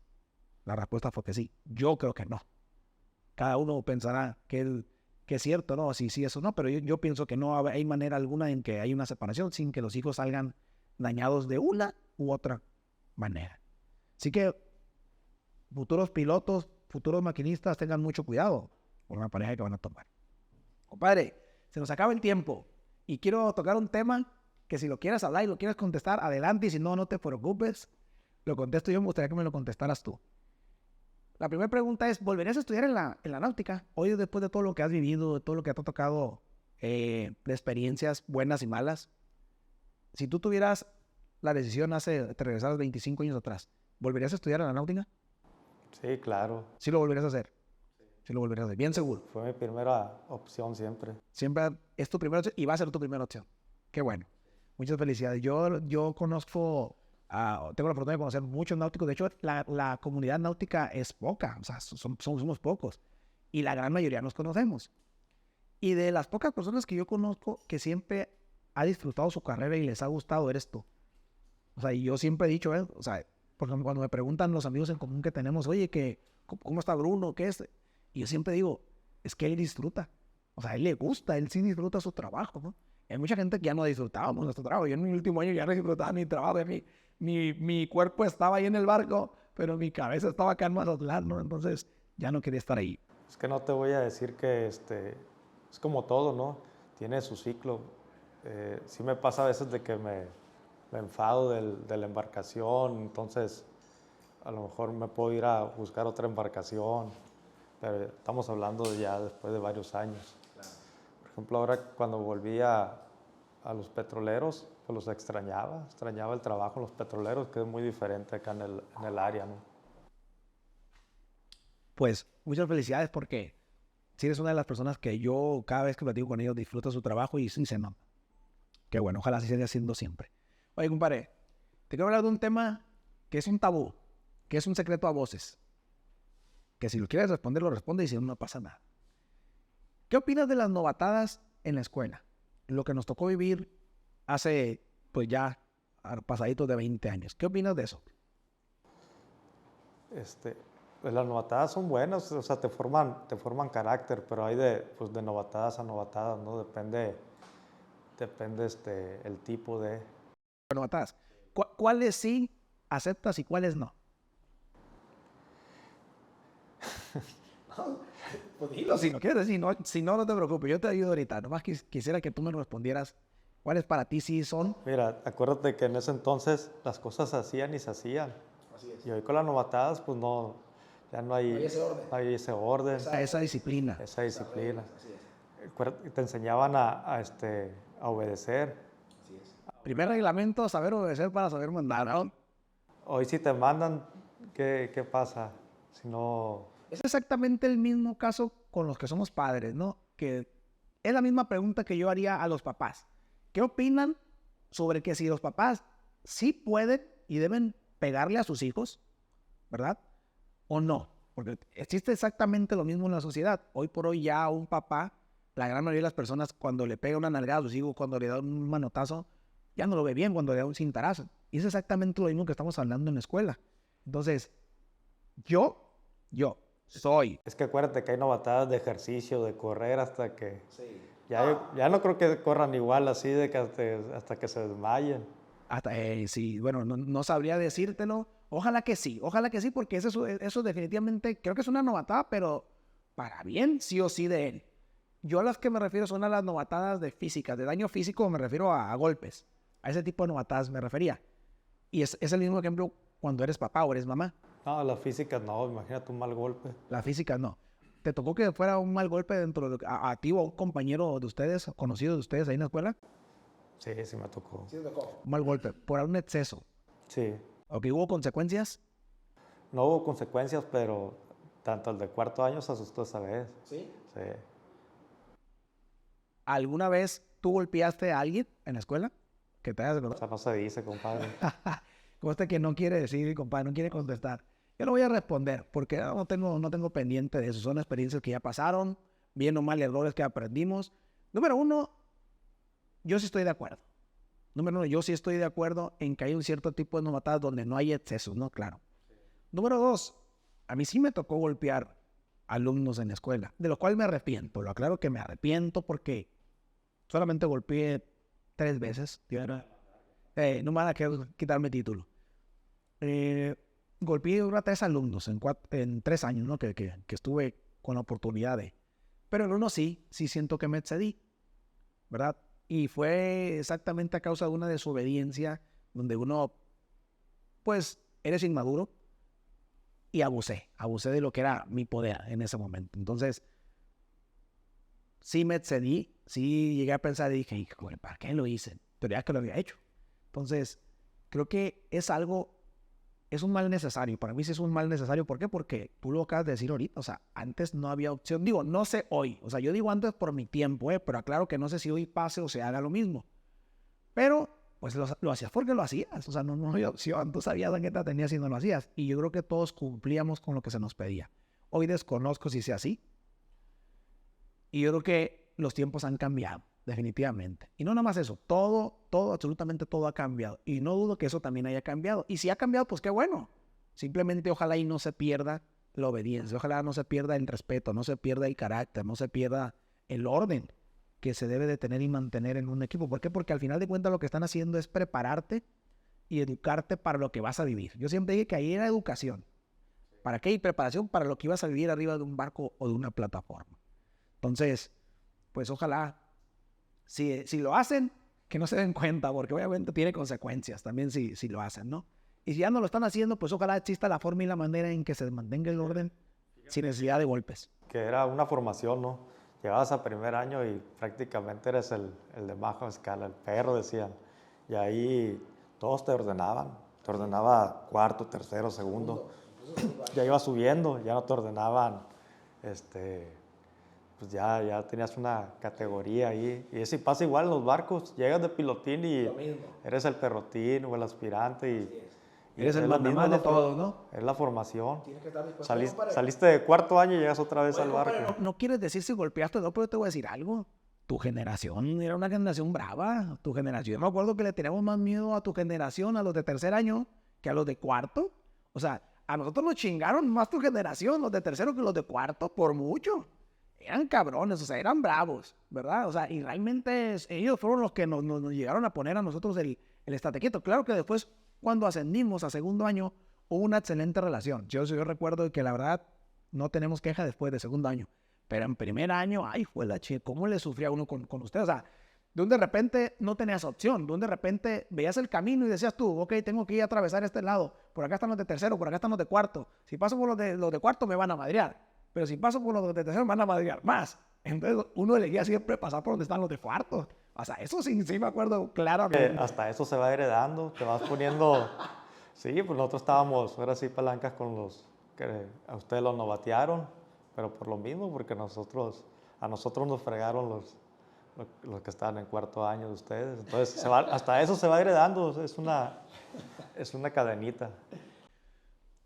Speaker 1: La respuesta fue que sí. Yo creo que no. Cada uno pensará que es cierto, ¿no? Sí, eso no, pero yo pienso que no hay manera alguna en que haya una separación sin que los hijos salgan dañados de una u otra manera. Así que futuros pilotos, futuros maquinistas, tengan mucho cuidado con la pareja que van a tomar. Compadre, se nos acaba el tiempo y quiero tocar un tema que si lo quieres hablar y lo quieres contestar, adelante, y si no, no te preocupes. Lo contesto yo, me gustaría que me lo contestaras tú. La primera pregunta es, ¿volverías a estudiar en la náutica? Hoy, después de todo lo que has vivido, de todo lo que te ha tocado, de experiencias buenas y malas, si tú tuvieras la decisión te regresaras 25 años atrás, ¿volverías a estudiar en la náutica?
Speaker 2: Sí, claro.
Speaker 1: Sí lo volverías a hacer. Sí lo volverías a hacer, bien seguro.
Speaker 2: Fue mi primera opción siempre.
Speaker 1: Siempre es tu primera opción y va a ser tu primera opción. Qué bueno. Muchas felicidades. Yo conozco, tengo la oportunidad de conocer muchos náuticos. De hecho, la comunidad náutica es poca. O sea, somos pocos. Y la gran mayoría nos conocemos. Y de las pocas personas que yo conozco que siempre ha disfrutado su carrera y les ha gustado, eres tú. O sea, y yo siempre he dicho, o sea, porque cuando me preguntan los amigos en común que tenemos, oye, ¿cómo está Bruno? ¿Qué es? Y yo siempre digo, es que él disfruta. O sea, a él le gusta, él sí disfruta su trabajo, ¿no? Hay mucha gente que ya no disfrutábamos nuestro trabajo. Yo en mi último año ya no disfrutaba mi trabajo. Mi cuerpo estaba ahí en el barco, pero mi cabeza estaba acá en Mazatlán, ¿no? Entonces ya no quería estar ahí.
Speaker 2: Es que no te voy a decir que es como todo, ¿no? Tiene su ciclo. Sí me pasa a veces de que me enfado de la embarcación, entonces a lo mejor me puedo ir a buscar otra embarcación, pero estamos hablando de ya después de varios años. Claro. Por ejemplo, ahora cuando volví a los petroleros, pues los extrañaba el trabajo en los petroleros, que es muy diferente acá en el área, ¿no?
Speaker 1: Pues muchas felicidades porque si eres una de las personas que yo cada vez que platico con ellos disfruta su trabajo y sí se nota. Qué bueno, ojalá así siga siendo siempre. Oye, compadre, te quiero hablar de un tema que es un tabú, que es un secreto a voces. Que si lo quieres responder, lo responde y si no, no pasa nada. ¿Qué opinas de las novatadas en la escuela? Lo que nos tocó vivir hace, pues ya, pasaditos de 20 años. ¿Qué opinas de eso?
Speaker 2: Pues las novatadas son buenas, o sea, te forman carácter, pero hay de novatadas a novatadas, ¿no? Depende el tipo de...
Speaker 1: Novatadas. ¿Cuáles sí aceptas y cuáles no? Pues dilo, si no quieres decir, si no te preocupes, yo te ayudo ahorita. Nomás quisiera que tú me respondieras cuáles para ti sí son.
Speaker 2: Mira, acuérdate que en ese entonces las cosas se hacían y se hacían. Así es. Y hoy con las novatadas, pues no, ya no hay ese orden.
Speaker 1: Esa disciplina.
Speaker 2: Esa disciplina. Así es. Te enseñaban a obedecer.
Speaker 1: Así es. Primer reglamento, saber obedecer para saber mandar, ¿no?
Speaker 2: Hoy si te mandan, ¿qué pasa? Si no...
Speaker 1: Es exactamente el mismo caso con los que somos padres, ¿no? Que es la misma pregunta que yo haría a los papás. ¿Qué opinan sobre que si los papás sí pueden y deben pegarle a sus hijos, ¿verdad? ¿O no? Porque existe exactamente lo mismo en la sociedad. Hoy por hoy ya un papá, la gran mayoría de las personas, cuando le pega una nalgada a sus hijos, cuando le da un manotazo, ya no lo ve bien, cuando le da un cintarazo. Y es exactamente lo mismo que estamos hablando en la escuela. Entonces, yo soy.
Speaker 2: Es que acuérdate que hay novatadas de ejercicio, de correr hasta que... Sí. Ya no creo que corran igual así de que hasta que se desmayen.
Speaker 1: Sí, bueno, no sabría decírtelo. Ojalá que sí, porque eso definitivamente creo que es una novatada, pero para bien, sí o sí de él. Yo a las que me refiero son a las novatadas de física, de daño físico me refiero a golpes. A ese tipo de novatadas me refería. Y es el mismo ejemplo cuando eres papá o eres mamá.
Speaker 2: No, la física no, imagínate un mal golpe.
Speaker 1: La física no. ¿Te tocó que fuera un mal golpe dentro a ti o a un compañero de ustedes, conocido de ustedes ahí en la escuela?
Speaker 2: Sí, sí me tocó.
Speaker 1: ¿Sí te tocó? Un mal golpe, por un exceso.
Speaker 2: Sí.
Speaker 1: ¿Ok, hubo consecuencias?
Speaker 2: No hubo consecuencias, pero tanto el de cuarto año se asustó esa vez.
Speaker 1: ¿Sí?
Speaker 2: Sí.
Speaker 1: ¿Alguna vez tú golpeaste a alguien en la escuela? Que te hayas recordado.
Speaker 2: O sea, no se dice, compadre.
Speaker 1: Como que no quiere decir, compadre, no quiere contestar. Yo no voy a responder porque no tengo pendiente de eso. Son experiencias que ya pasaron. bien o mal errores que aprendimos. Número uno, yo sí estoy de acuerdo. Yo sí estoy de acuerdo en que hay un cierto tipo de novatadas donde no hay excesos, ¿no? Claro. Número dos, a mí sí me tocó golpear alumnos en la escuela, de lo cual me arrepiento. Lo aclaro que me arrepiento porque solamente golpeé 3 veces. No me van a quitarme título. Golpeé a 3 alumnos en 3 años, ¿no? Que estuve con la oportunidad de. Pero en uno sí siento que me excedí, ¿verdad? Y fue exactamente a causa de una desobediencia donde uno, pues, eres inmaduro y abusé de lo que era mi poder en ese momento. Entonces, sí me excedí, sí llegué a pensar y dije, híjole, ¿para qué lo hice? Pero ya que lo había hecho. Entonces, creo que es un mal necesario. Para mí sí es un mal necesario. ¿Por qué? Porque tú lo acabas de decir ahorita. O sea, antes no había opción. Digo, no sé hoy. O sea, yo digo antes por mi tiempo, pero aclaro que no sé si hoy pase o se haga lo mismo. Pero, pues lo hacías porque lo hacías. O sea, no había opción. Tú sabías a qué te tenías y no lo hacías. Y yo creo que todos cumplíamos con lo que se nos pedía. Hoy desconozco si sea así. Y yo creo que los tiempos han cambiado, definitivamente. Y no nada más eso, absolutamente todo ha cambiado. Y no dudo que eso también haya cambiado. Y si ha cambiado, pues qué bueno. Simplemente ojalá y no se pierda la obediencia, ojalá no se pierda el respeto, no se pierda el carácter, no se pierda el orden que se debe de tener y mantener en un equipo. ¿Por qué? Porque al final de cuentas lo que están haciendo es prepararte y educarte para lo que vas a vivir. Yo siempre dije que ahí era educación. ¿Para qué? Y preparación para lo que ibas a vivir arriba de un barco o de una plataforma. Entonces, pues ojalá, si lo hacen, que no se den cuenta, porque obviamente tiene consecuencias también si lo hacen, ¿no? Y si ya no lo están haciendo, pues ojalá exista la forma y la manera en que se mantenga el orden sin necesidad de golpes.
Speaker 2: Que era una formación, ¿no? Llegabas a primer año y prácticamente eres el de baja escala, el perro, decían. Y ahí todos te ordenaban. Te ordenaba cuarto, tercero, segundo. Ya ibas subiendo, ya no te ordenaban, pues ya tenías una categoría ahí. Y eso pasa igual en los barcos. Llegas de pilotín y eres el perrotín o el aspirante. Y
Speaker 1: eres el mandamás de todo, ¿no?
Speaker 2: Es la formación. Saliste de cuarto año y llegas otra vez al barco.
Speaker 1: No quieres decir si golpeaste o no, pero te voy a decir algo. Tu generación era una generación brava. Tu generación, yo me acuerdo que le teníamos más miedo a tu generación, a los de tercer año, que a los de cuarto. O sea, a nosotros nos chingaron más tu generación, los de tercero, que los de cuarto, por mucho. Eran cabrones, o sea, eran bravos, ¿verdad? O sea, y realmente ellos fueron los que nos llegaron a poner a nosotros el estate quieto. Claro que después, cuando ascendimos a segundo año, hubo una excelente relación. Yo recuerdo que la verdad no tenemos queja después de segundo año. Pero en primer año, ay, fue la chica, ¿cómo le sufría uno con usted? O sea, de repente no tenías opción, de repente veías el camino y decías tú, ok, tengo que ir a atravesar este lado, por acá están los de tercero, por acá están los de cuarto. Si paso por los de cuarto me van a madrear. Pero si paso por los de tercero me van a madrear más. Entonces uno elegía siempre pasar por donde están los de cuarto. O sea, eso sí me acuerdo claramente.
Speaker 2: Hasta eso se va heredando, te vas poniendo... Sí, pues nosotros estábamos, ahora sí, palancas con los que a ustedes los novatearon, pero por lo mismo, porque a nosotros nos fregaron los que estaban en cuarto año de ustedes. Entonces, hasta eso se va heredando, es una cadenita.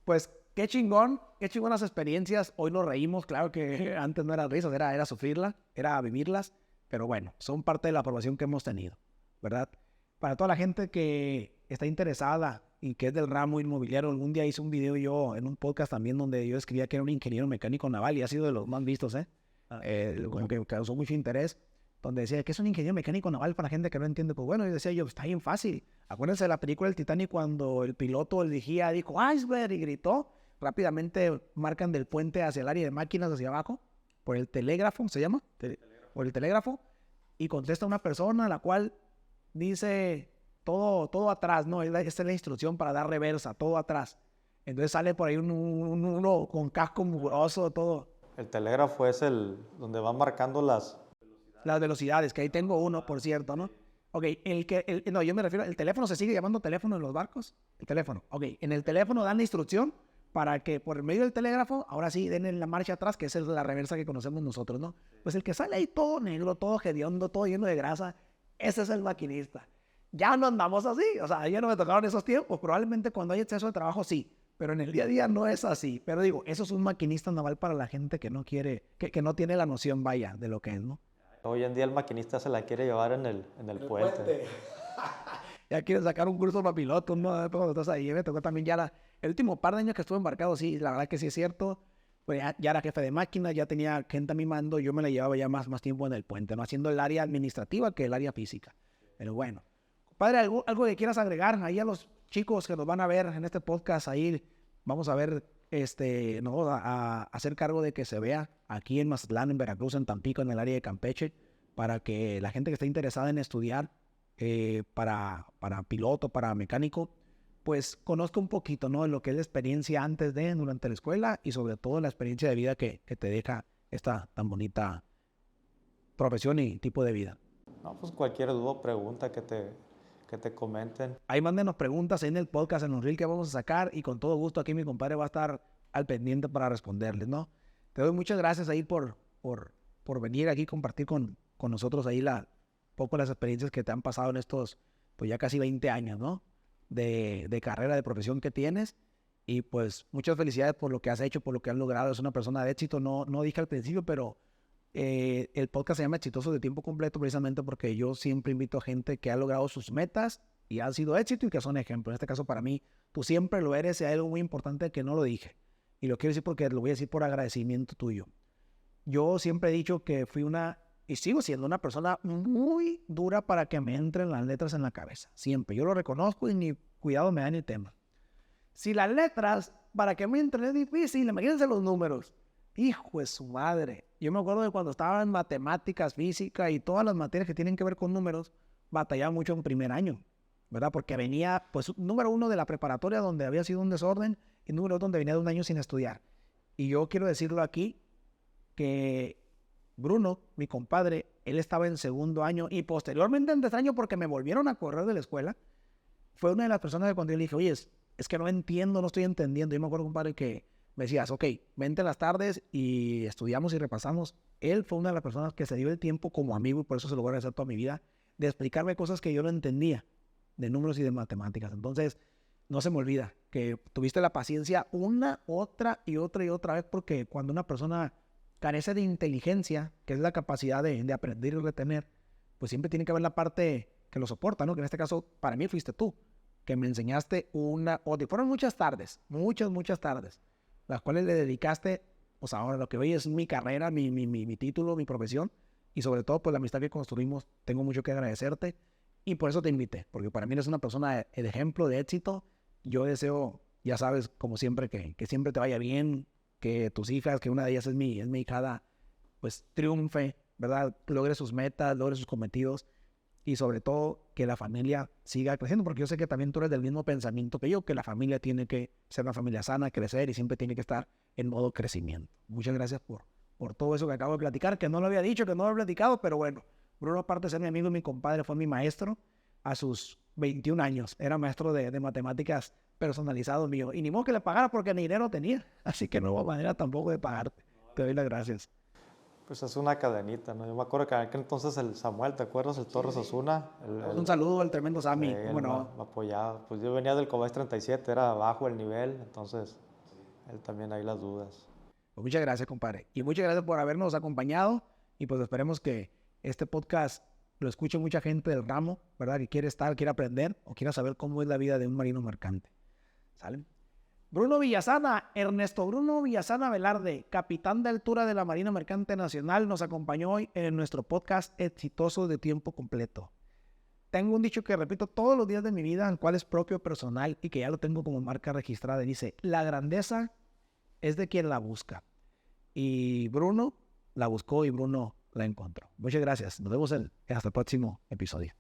Speaker 1: Pues qué chingonas experiencias. Hoy nos reímos, claro que antes no era risas, era sufrirlas, era vivirlas, pero bueno, son parte de la aprobación que hemos tenido, ¿verdad? Para toda la gente que está interesada y que es del ramo inmobiliario, algún día hice un video yo en un podcast también donde yo escribía que era un ingeniero mecánico naval y ha sido de los más vistos, que causó mucho interés, donde decía que es un ingeniero mecánico naval para gente que no entiende. Pues bueno, yo decía yo, está bien fácil. Acuérdense de la película del Titanic cuando el piloto, el vigía, dijo iceberg y gritó. Rápidamente marcan del puente hacia el área de máquinas hacia abajo, por el telégrafo, ¿se llama? Por el telégrafo, y contesta una persona la cual dice todo atrás, ¿no? Esta es la instrucción para dar reversa, todo atrás. Entonces sale por ahí uno con casco mugroso, todo.
Speaker 2: El telégrafo es donde van marcando las
Speaker 1: velocidades, que ahí tengo uno, por cierto, ¿no? Ok, no, yo me refiero, ¿el teléfono se sigue llamando teléfono en los barcos? El teléfono, ok. En el teléfono dan la instrucción para que por medio del telégrafo, ahora sí, den en la marcha atrás, que es la reversa que conocemos nosotros, ¿no? Pues el que sale ahí todo negro, todo hediondo, todo lleno de grasa, ese es el maquinista. Ya no andamos así, o sea, ya no me tocaron esos tiempos. Probablemente cuando hay exceso de trabajo, sí. pero en el día a día no es así. Pero digo, eso es un maquinista naval para la gente que no quiere, que no tiene la noción, vaya, de lo que es, ¿no?
Speaker 2: Hoy en día el maquinista se la quiere llevar en el puente.
Speaker 1: Ya quieres sacar un curso para piloto, ¿no? Cuando estás ahí, me tocó también el último par de años que estuve embarcado, sí, la verdad que sí es cierto. Pues ya era jefe de máquina, ya tenía gente a mi mando, yo me la llevaba ya más tiempo en el puente, ¿no? Haciendo el área administrativa que el área física. Pero bueno. Padre, ¿algo que quieras agregar ahí a los chicos que nos van a ver en este podcast? Ahí vamos a ver, ¿no? a hacer cargo de que se vea aquí en Mazatlán, en Veracruz, en Tampico, en el área de Campeche, para que la gente que esté interesada en estudiar para piloto, para mecánico, pues conozca un poquito, ¿no? De lo que es la experiencia antes de, durante la escuela y sobre todo la experiencia de vida que te deja esta tan bonita profesión y tipo de vida.
Speaker 2: No, pues cualquier duda o pregunta que te comenten.
Speaker 1: Ahí mándenos preguntas en el podcast, en los reels que vamos a sacar y con todo gusto aquí mi compadre va a estar al pendiente para responderles, ¿no? Te doy muchas gracias ahí por venir aquí y compartir con nosotros ahí poco las experiencias que te han pasado en estos, pues ya casi 20 años, ¿no? De carrera, de profesión que tienes. Y pues muchas felicidades por lo que has hecho, por lo que has logrado. Es una persona de éxito, no dije al principio, pero el podcast se llama Exitosos de Tiempo Completo precisamente porque yo siempre invito a gente que ha logrado sus metas y ha sido éxito y que son ejemplos. En este caso para mí, tú siempre lo eres y hay algo muy importante que no lo dije. Y lo quiero decir porque lo voy a decir por agradecimiento tuyo. Yo siempre he dicho que fui y sigo siendo una persona muy dura para que me entren las letras en la cabeza. Siempre. Yo lo reconozco y ni cuidado me da ni tema. Si las letras, para que me entren es difícil, imagínense los números. Hijo de su madre. Yo me acuerdo de cuando estaba en matemáticas, física y todas las materias que tienen que ver con números, batallaba mucho en primer año, ¿verdad? Porque venía, pues, número 1 de la preparatoria donde había sido un desorden y número 2 donde venía de un año sin estudiar. Y yo quiero decirlo aquí que Bruno, mi compadre, él estaba en segundo año y posteriormente en tercer año porque me volvieron a correr de la escuela. Fue una de las personas que cuando yo le dije, oye, es que no entiendo, no estoy entendiendo. Yo me acuerdo, compadre, que me decías, ok, vente las tardes y estudiamos y repasamos. Él fue una de las personas que se dio el tiempo como amigo y por eso se lo voy a agradecer toda mi vida, de explicarme cosas que yo no entendía, de números y de matemáticas. Entonces, no se me olvida que tuviste la paciencia una, otra y otra vez, porque cuando una persona carece de inteligencia, que es la capacidad de aprender y retener, pues siempre tiene que haber la parte que lo soporta, ¿no? Que en este caso, para mí fuiste tú, que me enseñaste fueron muchas tardes, muchas tardes, las cuales le dedicaste, pues ahora lo que hoy es mi carrera, mi título, mi profesión, y sobre todo, pues la amistad que construimos, tengo mucho que agradecerte, y por eso te invité, porque para mí eres una persona de ejemplo, de éxito. Yo deseo, ya sabes, como siempre, que siempre te vaya bien, que tus hijas, que una de ellas es mi hijada, pues triunfe, ¿verdad? Logre sus metas, logre sus cometidos, y sobre todo que la familia siga creciendo, porque yo sé que también tú eres del mismo pensamiento que yo, que la familia tiene que ser una familia sana, crecer y siempre tiene que estar en modo crecimiento. Muchas gracias por todo eso que acabo de platicar, que no lo había dicho, que no lo había platicado, pero bueno, Bruno, aparte de ser mi amigo y mi compadre, fue mi maestro a sus 21 años. Era maestro de matemáticas personalizado mío. Y ni modo que le pagara porque ni dinero tenía. Así que no hubo manera tampoco de pagarte. Te doy las gracias.
Speaker 2: Pues es una cadenita, ¿no? Yo me acuerdo que en aquel entonces el Samuel, ¿te acuerdas? El Torres Osuna.
Speaker 1: Un saludo al tremendo Sammy.
Speaker 2: Bueno, me apoyaba. Pues yo venía del Cobás 37, era bajo el nivel, entonces él también ahí las dudas.
Speaker 1: Pues muchas gracias, compadre. Y muchas gracias por habernos acompañado. Y pues esperemos que este podcast lo escuche mucha gente del ramo, ¿verdad? Que quiere aprender o quiera saber cómo es la vida de un marino mercante. ¿Sale? Bruno Villasana, Ernesto Bruno Villasana Velarde, capitán de altura de la Marina Mercante Nacional, nos acompañó hoy en nuestro podcast Exitoso de Tiempo Completo. Tengo un dicho que repito todos los días de mi vida, el cual es propio personal y que ya lo tengo como marca registrada. Y dice, la grandeza es de quien la busca. Y Bruno la buscó y Bruno la encontró. Muchas gracias. Nos vemos hasta el próximo episodio.